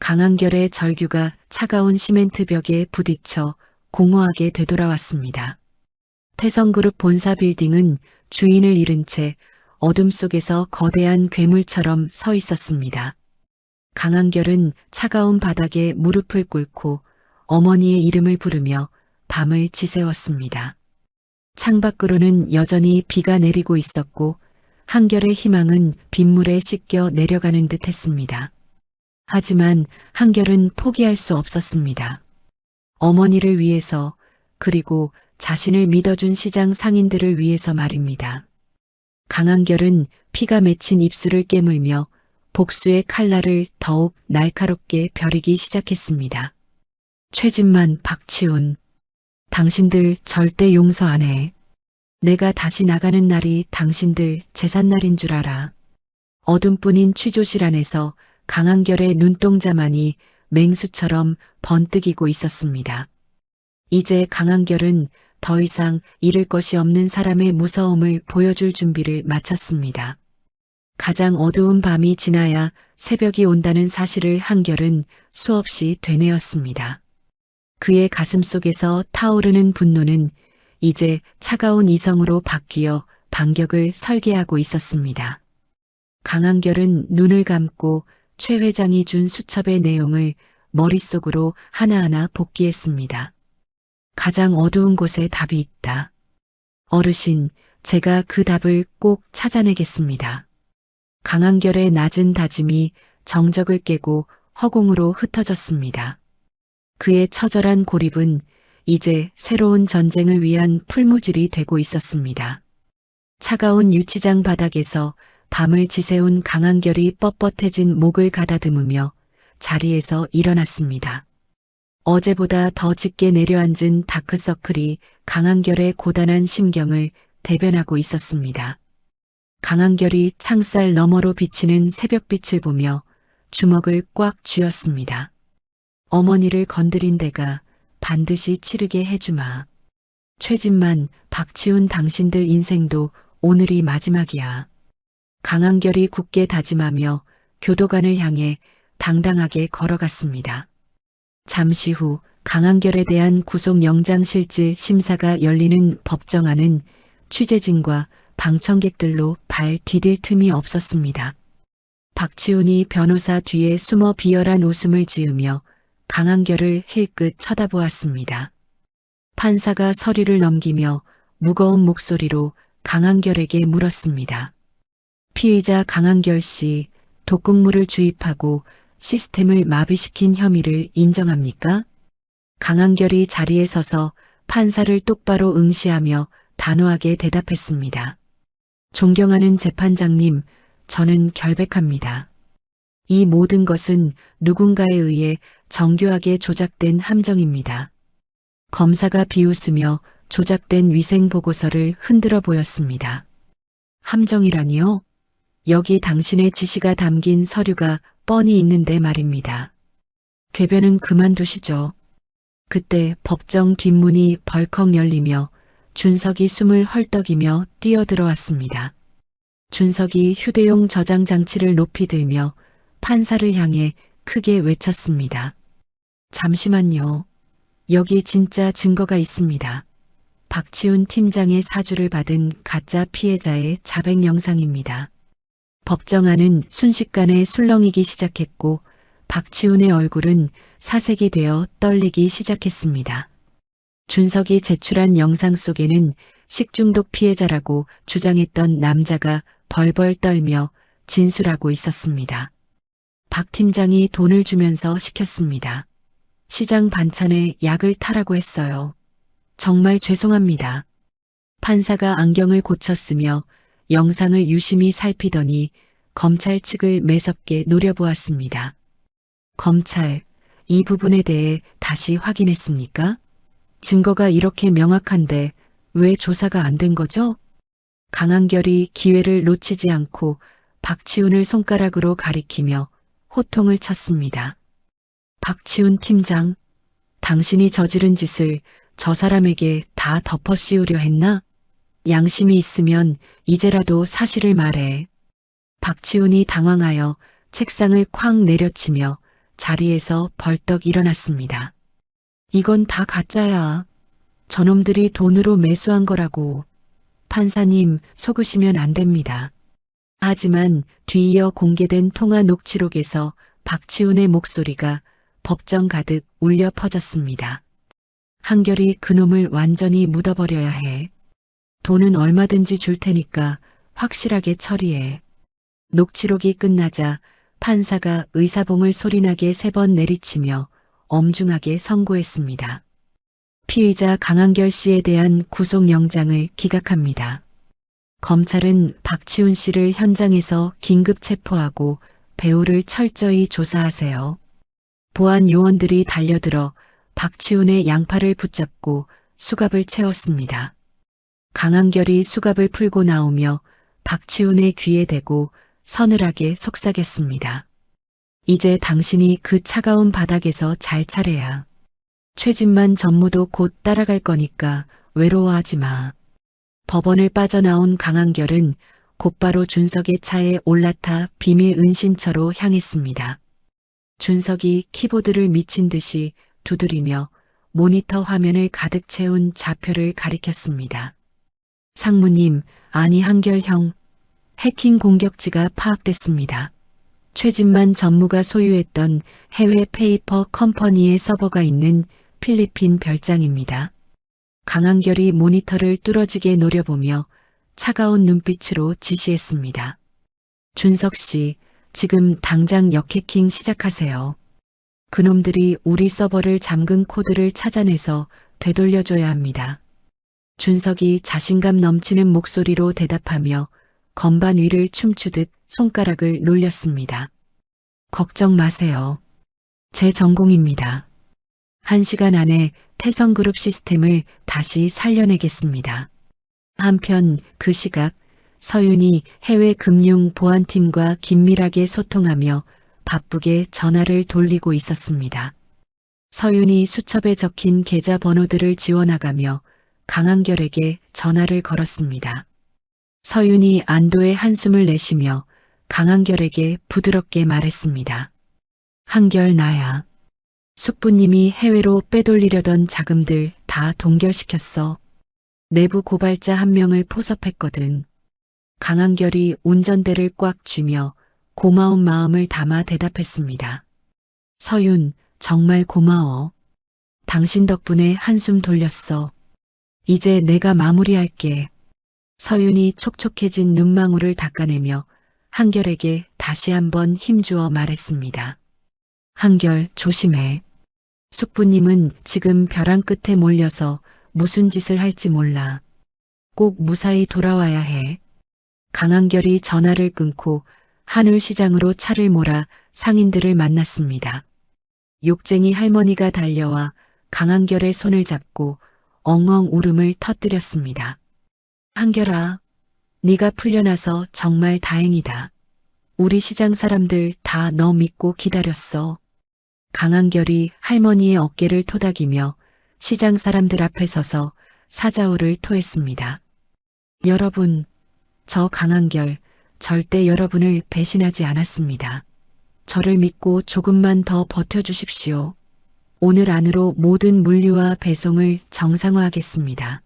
S2: 강한결의 절규가 차가운 시멘트 벽에 부딪혀 공허하게 되돌아왔습니다. 태성그룹 본사 빌딩은 주인을 잃은 채 어둠 속에서 거대한 괴물처럼 서 있었습니다. 강한결은 차가운 바닥에 무릎을 꿇고 어머니의 이름을 부르며 밤을 지새웠습니다. 창밖으로는 여전히 비가 내리고 있었고 한결의 희망은 빗물에 씻겨 내려가는 듯 했습니다. 하지만 한결은 포기할 수 없었습니다. 어머니를 위해서, 그리고 자신을 믿어준 시장 상인들을 위해서 말입니다. 강한결은 피가 맺힌 입술을 깨물며 복수의 칼날을 더욱 날카롭게 벼리기 시작했습니다. 최진만, 박치훈, 당신들 절대 용서 안 해. 내가 다시 나가는 날이 당신들 제삿날인 줄 알아. 어둠뿐인 취조실 안에서 강한결의 눈동자만이 맹수처럼 번뜩이고 있었습니다. 이제 강한결은 더 이상 잃을 것이 없는 사람의 무서움을 보여줄 준비를 마쳤습니다. 가장 어두운 밤이 지나야 새벽이 온다는 사실을 한결은 수없이 되뇌었습니다. 그의 가슴 속에서 타오르는 분노는 이제 차가운 이성으로 바뀌어 반격을 설계하고 있었습니다. 강한결은 눈을 감고 최 회장이 준 수첩의 내용을 머릿속으로 하나하나 복기했습니다. 가장 어두운 곳에 답이 있다. 어르신, 제가 그 답을 꼭 찾아내겠습니다. 강한결의 낮은 다짐이 정적을 깨고 허공으로 흩어졌습니다. 그의 처절한 고립은 이제 새로운 전쟁을 위한 풀무질이 되고 있었습니다. 차가운 유치장 바닥에서 밤을 지새운 강한결이 뻣뻣해진 목을 가다듬으며 자리에서 일어났습니다. 어제보다 더 짙게 내려앉은 다크서클이 강한결의 고단한 심경을 대변하고 있었습니다. 강한결이 창살 너머로 비치는 새벽빛을 보며 주먹을 꽉 쥐었습니다. 어머니를 건드린 데가 반드시 치르게 해주마. 최진만, 박치훈 당신들 인생도 오늘이 마지막이야. 강한결이 굳게 다짐하며 교도관을 향해 당당하게 걸어갔습니다. 잠시 후 강한결에 대한 구속영장실질 심사가 열리는 법정 안은 취재진과 방청객들로 발 디딜 틈이 없었습니다. 박치훈이 변호사 뒤에 숨어 비열한 웃음을 지으며 강한결을 힐끗 쳐다보았습니다. 판사가 서류를 넘기며 무거운 목소리로 강한결에게 물었습니다. 피의자 강한결 씨, 독극물을 주입하고 시스템을 마비시킨 혐의를 인정합니까? 강한결이 자리에 서서 판사를 똑바로 응시하며 단호하게 대답했습니다. 존경하는 재판장님, 저는 결백합니다. 이 모든 것은 누군가에 의해 정교하게 조작된 함정입니다. 검사가 비웃으며 조작된 위생보고서를 흔들어 보였습니다. 함정이라니요? 여기 당신의 지시가 담긴 서류가 뻔히 있는데 말입니다. 궤변은 그만두시죠. 그때 법정 뒷문이 벌컥 열리며 준석이 숨을 헐떡이며 뛰어들어왔습니다. 준석이 휴대용 저장 장치를 높이 들며 판사를 향해 크게 외쳤습니다. 잠시만요. 여기 진짜 증거가 있습니다. 박치훈 팀장의 사주를 받은 가짜 피해자의 자백 영상입니다. 법정 안은 순식간에 술렁이기 시작했고 박치훈의 얼굴은 사색이 되어 떨리기 시작했습니다. 준석이 제출한 영상 속에는 식중독 피해자라고 주장했던 남자가 벌벌 떨며 진술하고 있었습니다. 박 팀장이 돈을 주면서 시켰습니다. 시장 반찬에 약을 타라고 했어요. 정말 죄송합니다. 판사가 안경을 고쳤으며 영상을 유심히 살피더니 검찰 측을 매섭게 노려보았습니다. 검찰, 이 부분에 대해 다시 확인했습니까? 증거가 이렇게 명확한데 왜 조사가 안 된 거죠? 강한결이 기회를 놓치지 않고 박치훈을 손가락으로 가리키며 호통을 쳤습니다. 박치훈 팀장, 당신이 저지른 짓을 저 사람에게 다 덮어 씌우려 했나? 양심이 있으면 이제라도 사실을 말해. 박치훈이 당황하여 책상을 쾅 내려치며 자리에서 벌떡 일어났습니다. 이건 다 가짜야. 저놈들이 돈으로 매수한 거라고. 판사님, 속으시면 안 됩니다. 하지만 뒤이어 공개된 통화 녹취록에서 박치훈의 목소리가 법정 가득 울려 퍼졌습니다. 한결이 그놈을 완전히 묻어버려야 해. 돈은 얼마든지 줄 테니까 확실하게 처리해. 녹취록이 끝나자 판사가 의사봉을 소리나게 3번 내리치며 엄중하게 선고했습니다. 피의자 강한결 씨에 대한 구속영장을 기각합니다. 검찰은 박치훈 씨를 현장에서 긴급 체포하고 배우를 철저히 조사하세요. 보안 요원들이 달려들어 박치훈의 양팔을 붙잡고 수갑을 채웠습니다. 강한결이 수갑을 풀고 나오며 박치훈의 귀에 대고 서늘하게 속삭였습니다. 이제 당신이 그 차가운 바닥에서 잘 차려야. 최진만 전무도 곧 따라갈 거니까 외로워하지 마. 법원을 빠져나온 강한결은 곧바로 준석의 차에 올라타 비밀 은신처로 향했습니다. 준석이 키보드를 미친 듯이 두드리며 모니터 화면을 가득 채운 좌표를 가리켰습니다. 상무님, 아니 한결 형, 해킹 공격지가 파악됐습니다. 최진만 전무가 소유했던 해외 페이퍼 컴퍼니의 서버가 있는 필리핀 별장입니다. 강한결이 모니터를 뚫어지게 노려보며 차가운 눈빛으로 지시했습니다. 준석 씨, 지금 당장 역해킹 시작하세요. 그놈들이 우리 서버를 잠근 코드를 찾아내서 되돌려줘야 합니다. 준석이 자신감 넘치는 목소리로 대답하며 건반 위를 춤추듯 손가락을 놀렸습니다. 걱정 마세요. 제 전공입니다. 1시간 안에 태성그룹 시스템을 다시 살려내겠습니다. 한편 그 시각 서윤이 해외 금융 보안팀과 긴밀하게 소통하며 바쁘게 전화를 돌리고 있었습니다. 서윤이 수첩에 적힌 계좌 번호들을 지워나가며 강한결에게 전화를 걸었습니다. 서윤이 안도의 한숨을 내쉬며 강한결에게 부드럽게 말했습니다. 한결 나야. 숙부님이 해외로 빼돌리려던 자금들 다 동결시켰어. 내부 고발자 1명을 포섭했거든. 강한결이 운전대를 꽉 쥐며 고마운 마음을 담아 대답했습니다. 서윤, 정말 고마워. 당신 덕분에 한숨 돌렸어. 이제 내가 마무리할게. 서윤이 촉촉해진 눈망울을 닦아내며 한결에게 다시 한번 힘주어 말했습니다. 한결, 조심해. 숙부님은 지금 벼랑 끝에 몰려서 무슨 짓을 할지 몰라. 꼭 무사히 돌아와야 해. 강한결이 전화를 끊고 한울시장으로 차를 몰아 상인들을 만났습니다. 욕쟁이 할머니가 달려와 강한결의 손을 잡고 엉엉 울음을 터뜨렸습니다. 한결아, 네가 풀려나서 정말 다행이다. 우리 시장 사람들 다 너 믿고 기다렸어. 강한결이 할머니의 어깨를 토닥이며 시장 사람들 앞에 서서 사자우를 토했습니다. 여러분, 저 강한결 절대 여러분을 배신하지 않았습니다. 저를 믿고 조금만 더 버텨주십시오. 오늘 안으로 모든 물류와 배송을 정상화하겠습니다.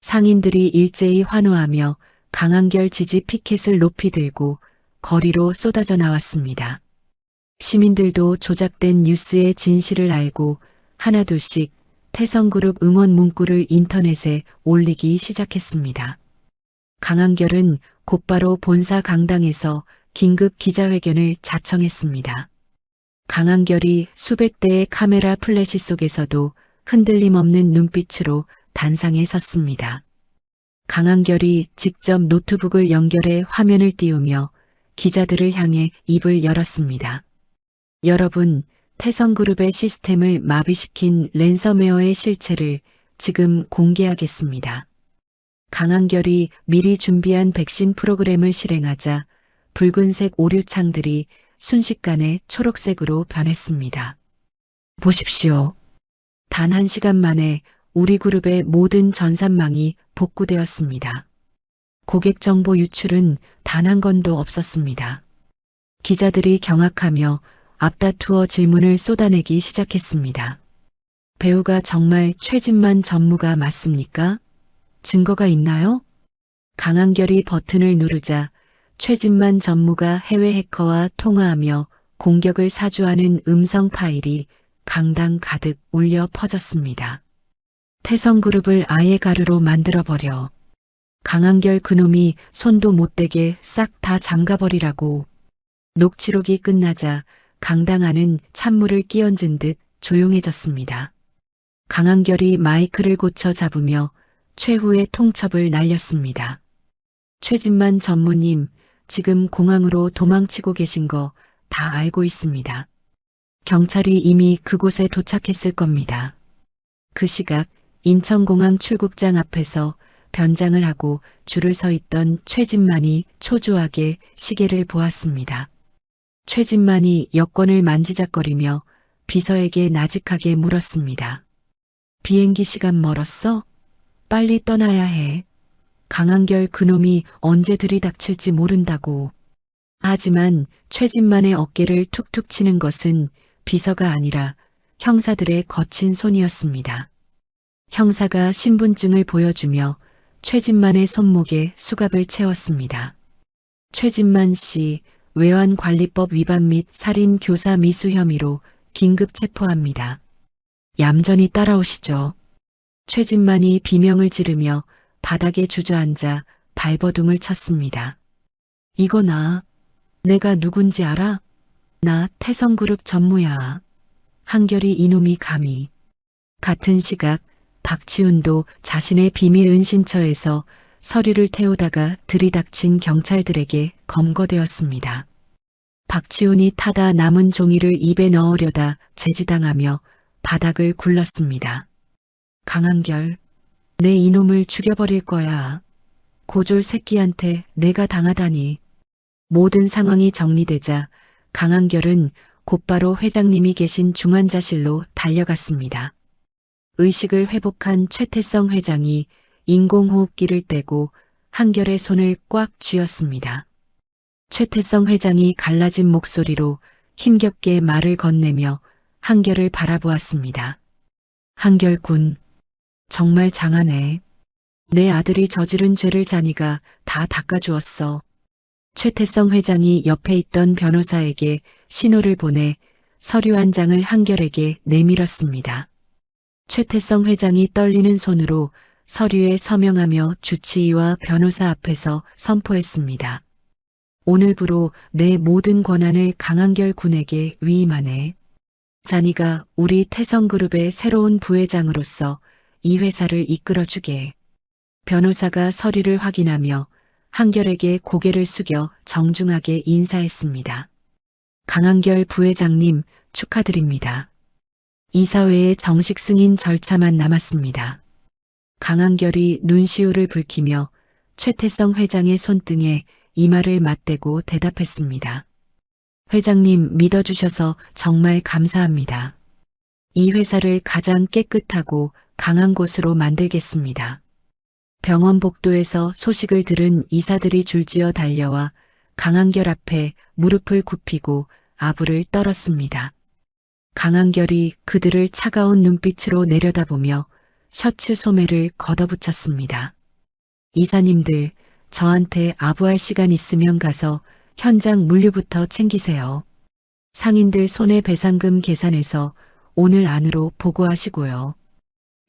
S2: 상인들이 일제히 환호하며 강한결 지지 피켓을 높이 들고 거리로 쏟아져 나왔습니다. 시민들도 조작된 뉴스의 진실을 알고 하나둘씩 태성그룹 응원 문구를 인터넷에 올리기 시작했습니다. 강한결은 곧바로 본사 강당에서 긴급 기자회견을 자청했습니다. 강한결이 수백 대의 카메라 플래시 속에서도 흔들림 없는 눈빛으로 단상에 섰습니다. 강한결이 직접 노트북을 연결해 화면을 띄우며 기자들을 향해 입을 열었습니다. 여러분, 태성그룹의 시스템을 마비시킨 랜섬웨어의 실체를 지금 공개하겠습니다. 강한결이 미리 준비한 백신 프로그램을 실행하자 붉은색 오류창들이 순식간에 초록색으로 변했습니다. 보십시오. 단 1시간 만에 우리 그룹의 모든 전산망이 복구되었습니다. 고객 정보 유출은 단 한 건도 없었습니다. 기자들이 경악하며 앞다투어 질문을 쏟아내기 시작했습니다. 배우가 정말 최진만 전무가 맞습니까? 증거가 있나요? 강한결이 버튼을 누르자 최진만 전무가 해외 해커와 통화하며 공격을 사주하는 음성 파일이 강당 가득 울려 퍼졌습니다. 태성그룹을 아예 가루로 만들어버려. 강한결 그놈이 손도 못 대게 싹 다 잠가버리라고. 녹취록이 끝나자 강당 안은 찬물을 끼얹은 듯 조용해졌습니다. 강한결이 마이크를 고쳐 잡으며 최후의 통첩을 날렸습니다. 최진만 전무님, 지금 공항으로 도망치고 계신 거 다 알고 있습니다. 경찰이 이미 그곳에 도착했을 겁니다. 그 시각 인천공항 출국장 앞에서 변장을 하고 줄을 서 있던 최진만이 초조하게 시계를 보았습니다. 최진만이 여권을 만지작거리며 비서에게 나직하게 물었습니다. 비행기 시간 멀었어? 빨리 떠나야 해. 강한결 그놈이 언제 들이닥칠지 모른다고. 하지만 최진만의 어깨를 툭툭 치는 것은 비서가 아니라 형사들의 거친 손이었습니다. 형사가 신분증을 보여주며 최진만의 손목에 수갑을 채웠습니다. 최진만 씨, 외환관리법 위반 및 살인 교사 미수 혐의로 긴급 체포합니다. 얌전히 따라오시죠. 최진만이 비명을 지르며 바닥에 주저앉아 발버둥을 쳤습니다. 이거 내가 누군지 알아? 나 태성그룹 전무야. 한결이 이놈이 감히. 같은 시각 박치훈도 자신의 비밀 은신처에서 서류를 태우다가 들이닥친 경찰들에게 검거되었습니다. 박치훈이 타다 남은 종이를 입에 넣으려다 제지당하며 바닥을 굴렀습니다. 강한결, 내 이놈을 죽여버릴 거야. 고졸 새끼한테 내가 당하다니. 모든 상황이 정리되자 강한결은 곧바로 회장님이 계신 중환자실로 달려갔습니다. 의식을 회복한 최태성 회장이 인공호흡기를 떼고 한결의 손을 꽉 쥐었습니다. 최태성 회장이 갈라진 목소리로 힘겹게 말을 건네며 한결을 바라보았습니다. 한결군, 정말 장하네. 내 아들이 저지른 죄를 자네가 다 닦아주었어. 최태성 회장이 옆에 있던 변호사에게 신호를 보내 서류 한 장을 한결에게 내밀었습니다. 최태성 회장이 떨리는 손으로 서류에 서명하며 주치의와 변호사 앞에서 선포했습니다. 오늘부로 내 모든 권한을 강한결 군에게 위임하네. 자네가 우리 태성그룹의 새로운 부회장으로서 이 회사를 이끌어주게. 변호사가 서류를 확인하며 한결에게 고개를 숙여 정중하게 인사했습니다. 강한결 부회장님 축하드립니다. 이사회의 정식 승인 절차만 남았습니다. 강한결이 눈시울을 붉히며 최태성 회장의 손등에 이마를 맞대고 대답했습니다. 회장님 믿어주셔서 정말 감사합니다. 이 회사를 가장 깨끗하고 강한 곳으로 만들겠습니다. 병원 복도에서 소식을 들은 이사들이 줄지어 달려와 강한결 앞에 무릎을 굽히고 아부를 떨었습니다. 강한결이 그들을 차가운 눈빛으로 내려다보며 셔츠 소매를 걷어붙였습니다. 이사님들, 저한테 아부할 시간 있으면 가서 현장 물류부터 챙기세요. 상인들 손해배상금 계산해서 오늘 안으로 보고하시고요.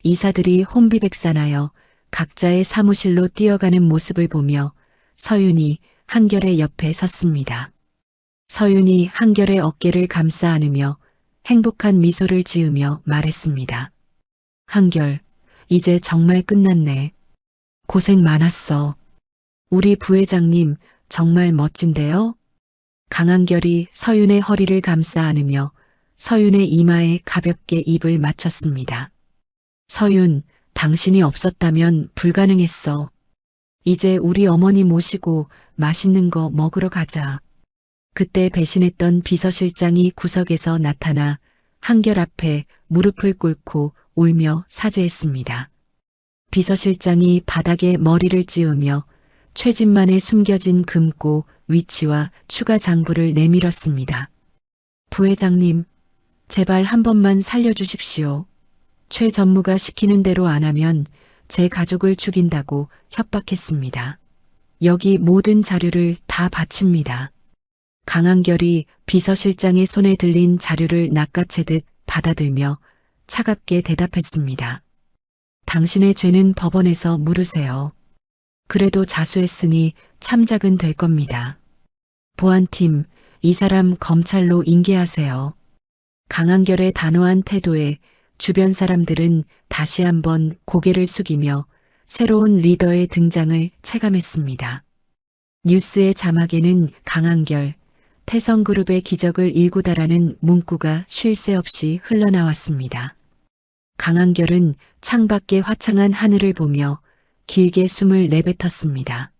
S2: 이사들이 혼비백산하여 각자의 사무실로 뛰어가는 모습을 보며 서윤이 한결의 옆에 섰습니다. 서윤이 한결의 어깨를 감싸 안으며 행복한 미소를 지으며 말했습니다. 한결, 이제 정말 끝났네. 고생 많았어. 우리 부회장님 정말 멋진데요? 강한결이 서윤의 허리를 감싸 안으며 서윤의 이마에 가볍게 입을 맞췄습니다. 서윤, 당신이 없었다면 불가능했어. 이제 우리 어머니 모시고 맛있는 거 먹으러 가자. 그때 배신했던 비서실장이 구석에서 나타나 한결 앞에 무릎을 꿇고 울며 사죄했습니다. 비서실장이 바닥에 머리를 찧으며 최진만의 숨겨진 금고 위치와 추가 장부를 내밀었습니다. 부회장님, 제발 한 번만 살려주십시오. 최 전무가 시키는 대로 안 하면 제 가족을 죽인다고 협박했습니다. 여기 모든 자료를 다 바칩니다. 강한결이 비서실장의 손에 들린 자료를 낚아채듯 받아들며 차갑게 대답했습니다. 당신의 죄는 법원에서 물으세요. 그래도 자수했으니 참작은 될 겁니다. 보안팀, 이 사람 검찰로 인계하세요. 강한결의 단호한 태도에 주변 사람들은 다시 한번 고개를 숙이며 새로운 리더의 등장을 체감했습니다. 뉴스의 자막에는 강한결, 태성그룹의 기적을 일구다라는 문구가 쉴 새 없이 흘러나왔습니다. 강한결은 창밖의 화창한 하늘을 보며 길게 숨을 내뱉었습니다.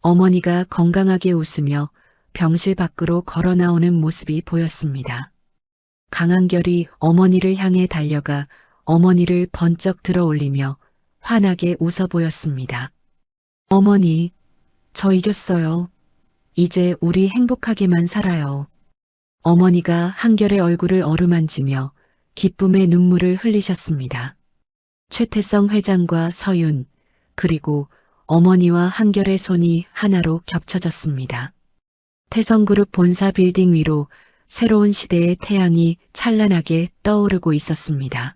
S2: 어머니가 건강하게 웃으며 병실 밖으로 걸어 나오는 모습이 보였습니다. 강한결이 어머니를 향해 달려가 어머니를 번쩍 들어 올리며 환하게 웃어 보였습니다. 어머니, 저 이겼어요. 이제 우리 행복하게만 살아요. 어머니가 한결의 얼굴을 어루만지며 기쁨의 눈물을 흘리셨습니다. 최태성 회장과 서윤, 그리고 어머니와 한결의 손이 하나로 겹쳐졌습니다. 태성그룹 본사 빌딩 위로 새로운 시대의 태양이 찬란하게 떠오르고 있었습니다.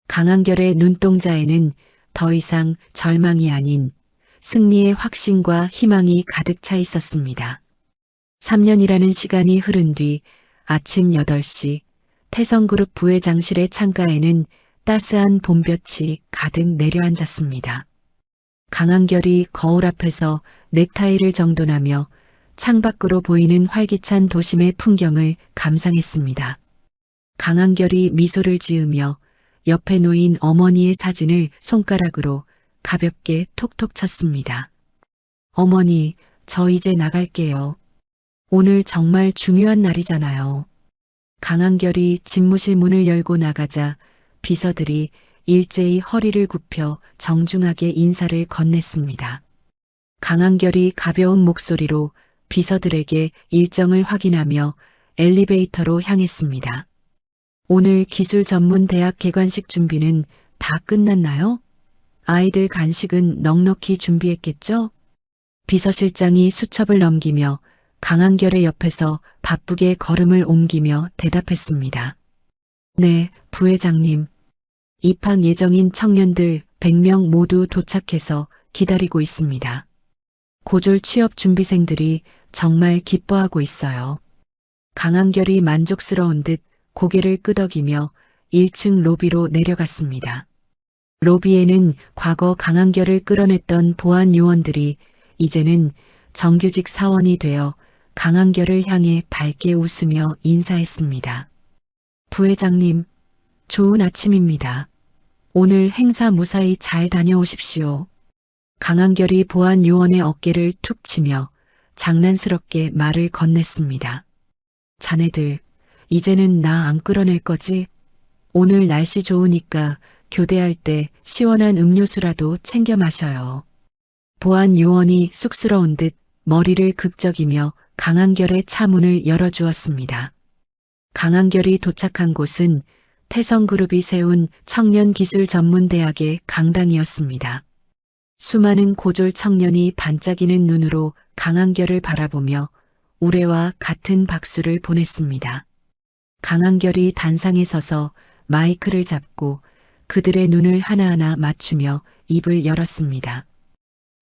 S2: 강한결의 눈동자에는 더 이상 절망이 아닌 승리의 확신과 희망이 가득 차 있었습니다. 3년이라는 시간이 흐른 뒤 아침 8시 태성그룹 부회장실의 창가에는 따스한 봄볕이 가득 내려앉았습니다. 강한결이 거울 앞에서 넥타이를 정돈하며 창밖으로 보이는 활기찬 도심의 풍경을 감상했습니다. 강한결이 미소를 지으며 옆에 놓인 어머니의 사진을 손가락으로 가볍게 톡톡 쳤습니다. 어머니, 저 이제 나갈게요. 오늘 정말 중요한 날이잖아요. 강한결이 집무실 문을 열고 나가자 비서들이 일제히 허리를 굽혀 정중하게 인사를 건넸습니다. 강한결이 가벼운 목소리로 비서들에게 일정을 확인하며 엘리베이터로 향했습니다. 오늘 기술전문대학 개관식 준비는 다 끝났나요? 아이들 간식은 넉넉히 준비했겠죠? 비서실장이 수첩을 넘기며 강한결의 옆에서 바쁘게 걸음을 옮기며 대답했습니다. 네, 부회장님. 입학 예정인 청년들 100명 모두 도착해서 기다리고 있습니다. 고졸 취업 준비생들이 정말 기뻐하고 있어요. 강한결이 만족스러운 듯 고개를 끄덕이며 1층 로비로 내려갔습니다. 로비에는 과거 강한결을 끌어냈던 보안 요원들이 이제는 정규직 사원이 되어 강한결을 향해 밝게 웃으며 인사했습니다. 부회장님, 좋은 아침입니다. 오늘 행사 무사히 잘 다녀오십시오. 강한결이 보안 요원의 어깨를 툭 치며 장난스럽게 말을 건넸습니다. 자네들, 이제는 나 안 끌어낼 거지? 오늘 날씨 좋으니까 교대할 때 시원한 음료수라도 챙겨 마셔요. 보안 요원이 쑥스러운 듯 머리를 극적이며 강한결의 차 문을 열어주었습니다. 강한결이 도착한 곳은 태성그룹이 세운 청년기술전문대학의 강당이었습니다. 수많은 고졸 청년이 반짝이는 눈으로 강한결을 바라보며 우레와 같은 박수를 보냈습니다. 강한결이 단상에 서서 마이크를 잡고 그들의 눈을 하나하나 맞추며 입을 열었습니다.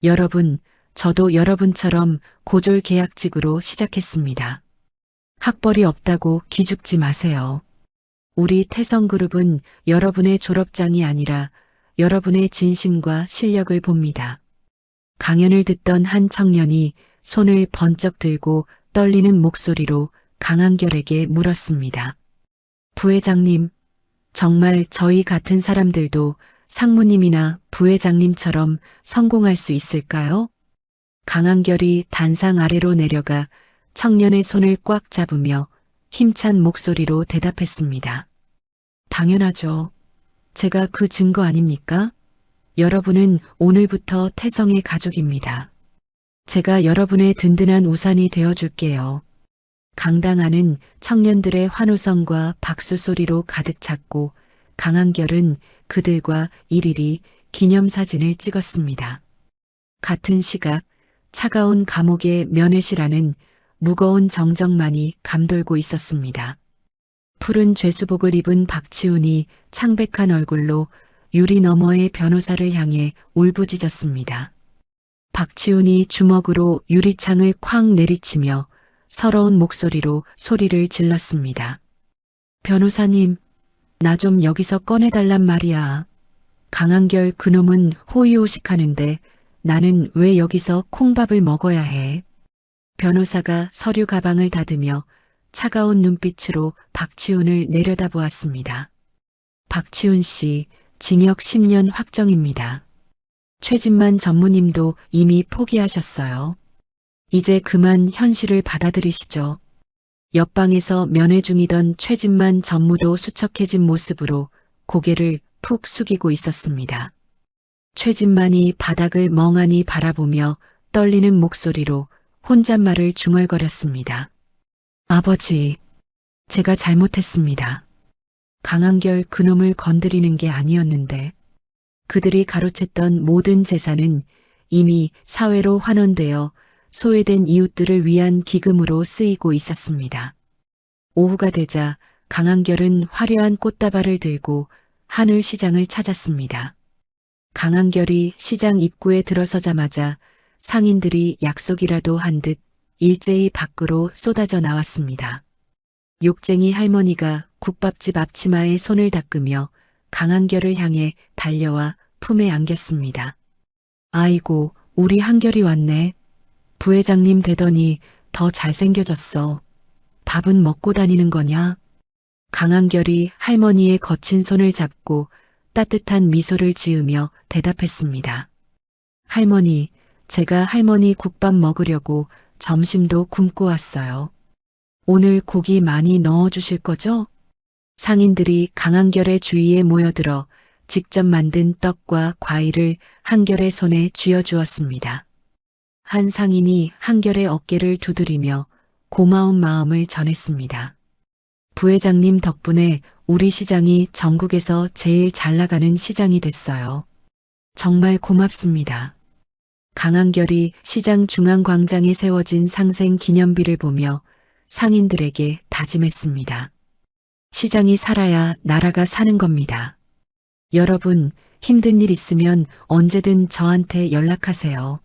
S2: 여러분, 저도 여러분처럼 고졸 계약직으로 시작했습니다. 학벌이 없다고 기죽지 마세요. 우리 태성그룹은 여러분의 졸업장이 아니라 여러분의 진심과 실력을 봅니다. 강연을 듣던 한 청년이 손을 번쩍 들고 떨리는 목소리로 강한결에게 물었습니다. 부회장님, 정말 저희 같은 사람들도 상무님이나 부회장님처럼 성공할 수 있을까요? 강한결이 단상 아래로 내려가 청년의 손을 꽉 잡으며 힘찬 목소리로 대답했습니다. 당연하죠. 제가 그 증거 아닙니까? 여러분은 오늘부터 태성의 가족입니다. 제가 여러분의 든든한 우산이 되어줄게요. 강당안은 청년들의 환호성과 박수 소리로 가득 찼고 강한결은 그들과 일일이 기념사진을 찍었습니다. 같은 시각 차가운 감옥의 면회실 안은 무거운 정적만이 감돌고 있었습니다. 푸른 죄수복을 입은 박치훈이 창백한 얼굴로 유리 너머의 변호사를 향해 울부짖었습니다. 박치훈이 주먹으로 유리창을 쾅 내리치며 서러운 목소리로 소리를 질렀습니다. 변호사님, 나 좀 여기서 꺼내달란 말이야. 강한결 그놈은 호의호식하는데 나는 왜 여기서 콩밥을 먹어야 해? 변호사가 서류 가방을 닫으며 차가운 눈빛으로 박치훈을 내려다보았습니다. 박치훈 씨, 징역 10년 확정입니다. 최진만 전무님도 이미 포기하셨어요. 이제 그만 현실을 받아들이시죠. 옆방에서 면회 중이던 최진만 전무도 수척해진 모습으로 고개를 푹 숙이고 있었습니다. 최진만이 바닥을 멍하니 바라보며 떨리는 목소리로 혼잣말을 중얼거렸습니다. 아버지, 제가 잘못했습니다. 강한결 그놈을 건드리는 게 아니었는데 그들이 가로챘던 모든 재산은 이미 사회로 환원되어 소외된 이웃들을 위한 기금으로 쓰이고 있었습니다. 오후가 되자 강한결은 화려한 꽃다발을 들고 하늘시장을 찾았습니다. 강한결이 시장 입구에 들어서자마자 상인들이 약속이라도 한 듯 일제히 밖으로 쏟아져 나왔습니다. 욕쟁이 할머니가 국밥집 앞치마에 손을 닦으며 강한결을 향해 달려와 품에 안겼습니다. 아이고, 우리 한결이 왔네. 부회장님 되더니 더 잘생겨졌어. 밥은 먹고 다니는 거냐? 강한결이 할머니의 거친 손을 잡고 따뜻한 미소를 지으며 대답했습니다. 할머니, 제가 할머니 국밥 먹으려고 점심도 굶고 왔어요. 오늘 고기 많이 넣어주실 거죠? 상인들이 강한결의 주위에 모여들어 직접 만든 떡과 과일을 한결의 손에 쥐어주었습니다. 한 상인이 한결의 어깨를 두드리며 고마운 마음을 전했습니다. 부회장님 덕분에 우리 시장이 전국에서 제일 잘 나가는 시장이 됐어요. 정말 고맙습니다. 강한결이 시장 중앙광장에 세워진 상생 기념비를 보며 상인들에게 다짐했습니다. 시장이 살아야 나라가 사는 겁니다. 여러분, 힘든 일 있으면 언제든 저한테 연락하세요.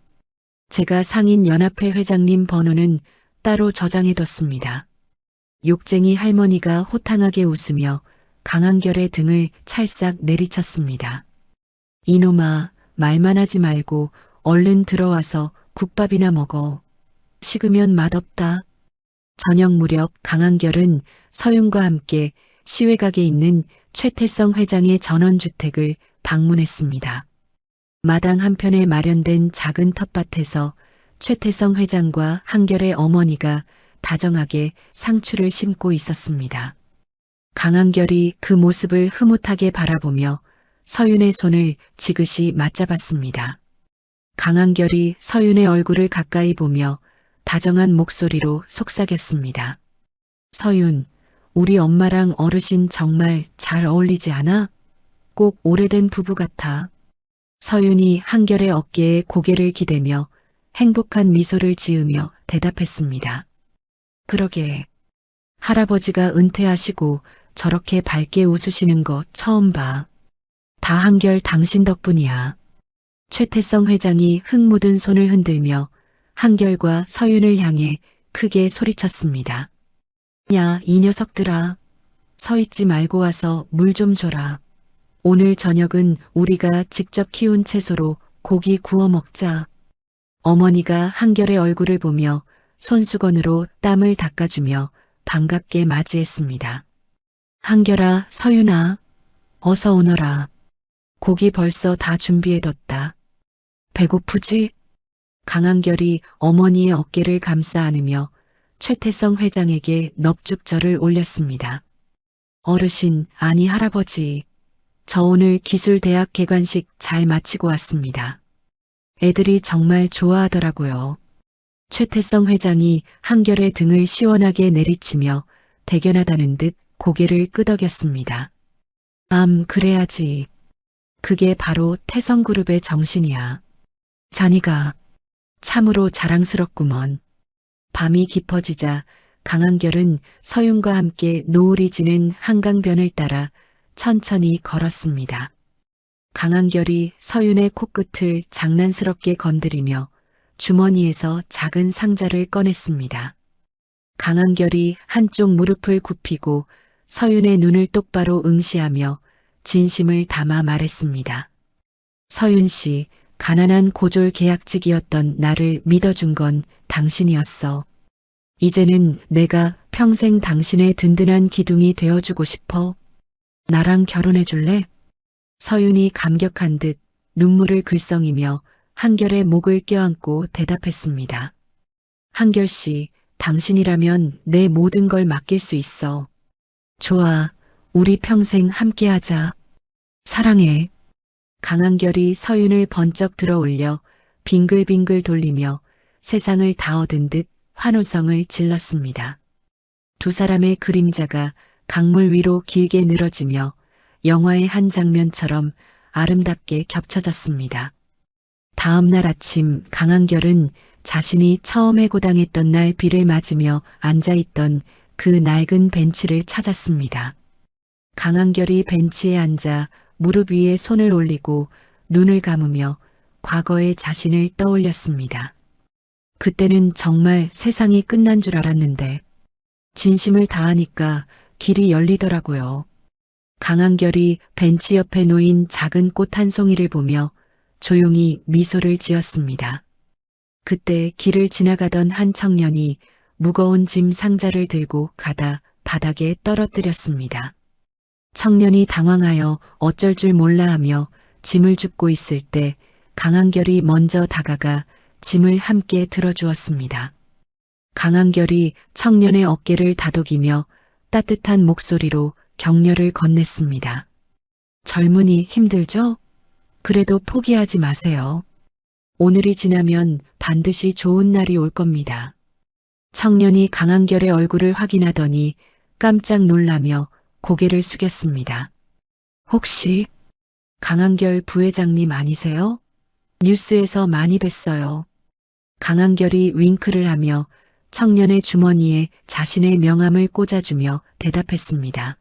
S2: 제가 상인연합회 회장님 번호는 따로 저장해뒀습니다. 욕쟁이 할머니가 호탕하게 웃으며 강한결의 등을 찰싹 내리쳤습니다. 이놈아, 말만 하지 말고 얼른 들어와서 국밥이나 먹어. 식으면 맛없다. 저녁 무렵 강한결은 서윤과 함께 시외각에 있는 최태성 회장의 전원주택을 방문했습니다. 마당 한편에 마련된 작은 텃밭에서 최태성 회장과 한결의 어머니가 다정하게 상추를 심고 있었습니다. 강한결이 그 모습을 흐뭇하게 바라보며 서윤의 손을 지그시 맞잡았습니다. 강한결이 서윤의 얼굴을 가까이 보며 다정한 목소리로 속삭였습니다. 서윤, 우리 엄마랑 어르신 정말 잘 어울리지 않아? 꼭 오래된 부부 같아. 서윤이 한결의 어깨에 고개를 기대며 행복한 미소를 지으며 대답했습니다. 그러게, 할아버지가 은퇴하시고 저렇게 밝게 웃으시는 거 처음 봐. 다 한결 당신 덕분이야. 최태성 회장이 흙 묻은 손을 흔들며 한결과 서윤을 향해 크게 소리쳤습니다. 야, 이 녀석들아. 서 있지 말고 와서 물 좀 줘라. 오늘 저녁은 우리가 직접 키운 채소로 고기 구워 먹자. 어머니가 한결의 얼굴을 보며 손수건으로 땀을 닦아주며 반갑게 맞이했습니다. 한결아, 서윤아, 어서 오너라. 고기 벌써 다 준비해뒀다. 배고프지? 강한결이 어머니의 어깨를 감싸 안으며 최태성 회장에게 넙죽절을 올렸습니다. 어르신, 아니 할아버지. 저 오늘 기술대학 개관식 잘 마치고 왔습니다. 애들이 정말 좋아하더라고요. 최태성 회장이 한결의 등을 시원하게 내리치며 대견하다는 듯 고개를 끄덕였습니다. 그래야지. 그게 바로 태성그룹의 정신이야. 자니가 참으로 자랑스럽구먼. 밤이 깊어지자 강한결은 서윤과 함께 노을이 지는 한강변을 따라 천천히 걸었습니다. 강한결이 서윤의 코끝을 장난스럽게 건드리며 주머니에서 작은 상자를 꺼냈습니다. 강한결이 한쪽 무릎을 굽히고 서윤의 눈을 똑바로 응시하며 진심을 담아 말했습니다. 서윤 씨, 가난한 고졸 계약직이었던 나를 믿어준 건 당신이었어. 이제는 내가 평생 당신의 든든한 기둥이 되어주고 싶어. 나랑 결혼해 줄래? 서윤이 감격한 듯 눈물을 글썽이며 한결의 목을 껴안고 대답했습니다. 한결 씨, 당신이라면 내 모든 걸 맡길 수 있어. 좋아, 우리 평생 함께하자. 사랑해. 강한결이 서윤을 번쩍 들어 올려 빙글빙글 돌리며 세상을 다 얻은 듯 환호성을 질렀습니다. 두 사람의 그림자가 강물 위로 길게 늘어지며 영화의 한 장면처럼 아름답게 겹쳐졌습니다. 다음 날 아침 강한결은 자신이 처음 해고당했던 날 비를 맞으며 앉아있던 그 낡은 벤치를 찾았습니다. 강한결이 벤치에 앉아 무릎 위에 손을 올리고 눈을 감으며 과거의 자신을 떠올렸습니다. 그때는 정말 세상이 끝난 줄 알았는데 진심을 다하니까 길이 열리더라고요. 강한결이 벤치 옆에 놓인 작은 꽃 한 송이를 보며 조용히 미소를 지었습니다. 그때 길을 지나가던 한 청년이 무거운 짐 상자를 들고 가다 바닥에 떨어뜨렸습니다. 청년이 당황하여 어쩔 줄 몰라 하며 짐을 줍고 있을 때 강한결이 먼저 다가가 짐을 함께 들어주었습니다. 강한결이 청년의 어깨를 다독이며 따뜻한 목소리로 격려를 건넸습니다. 젊은이 힘들죠? 그래도 포기하지 마세요. 오늘이 지나면 반드시 좋은 날이 올 겁니다. 청년이 강한결의 얼굴을 확인하더니 깜짝 놀라며 고개를 숙였습니다. 혹시 강한결 부회장님 아니세요? 뉴스에서 많이 뵀어요. 강한결이 윙크를 하며 청년의 주머니에 자신의 명함을 꽂아주며 대답했습니다.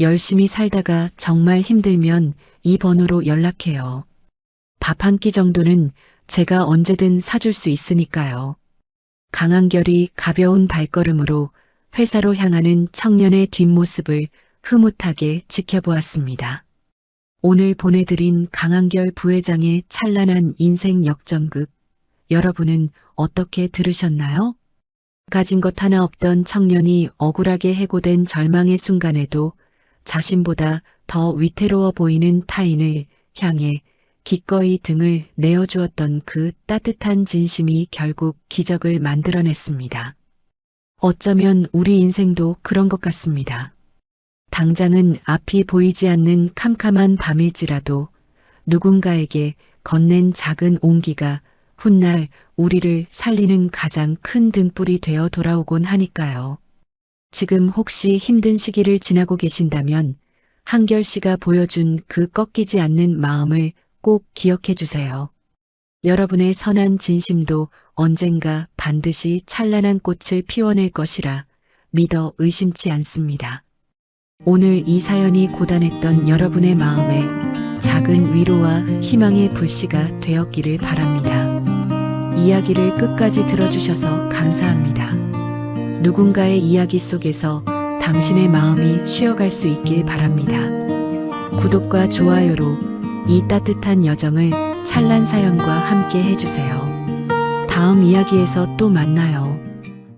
S2: 열심히 살다가 정말 힘들면 이 번호로 연락해요. 밥 한 끼 정도는 제가 언제든 사줄 수 있으니까요. 강한결이 가벼운 발걸음으로 회사로 향하는 청년의 뒷모습을 흐뭇하게 지켜보았습니다. 오늘 보내드린 강한결 부회장의 찬란한 인생 역전극, 여러분은 어떻게 들으셨나요? 가진 것 하나 없던 청년이 억울하게 해고된 절망의 순간에도 자신보다 더 위태로워 보이는 타인을 향해 기꺼이 등을 내어주었던 그 따뜻한 진심이 결국 기적을 만들어냈습니다. 어쩌면 우리 인생도 그런 것 같습니다. 당장은 앞이 보이지 않는 캄캄한 밤일지라도 누군가에게 건넨 작은 온기가 훗날 우리를 살리는 가장 큰 등불이 되어 돌아오곤 하니까요. 지금 혹시 힘든 시기를 지나고 계신다면 한결 씨가 보여준 그 꺾이지 않는 마음을 꼭 기억해 주세요. 여러분의 선한 진심도 언젠가 반드시 찬란한 꽃을 피워낼 것이라 믿어 의심치 않습니다. 오늘 이 사연이 고단했던 여러분의 마음에 작은 위로와 희망의 불씨가 되었기를 바랍니다. 이야기를 끝까지 들어주셔서 감사합니다. 누군가의 이야기 속에서 당신의 마음이 쉬어갈 수 있길 바랍니다. 구독과 좋아요로 이 따뜻한 여정을 찬란 사연과 함께 해주세요. 다음 이야기에서 또 만나요.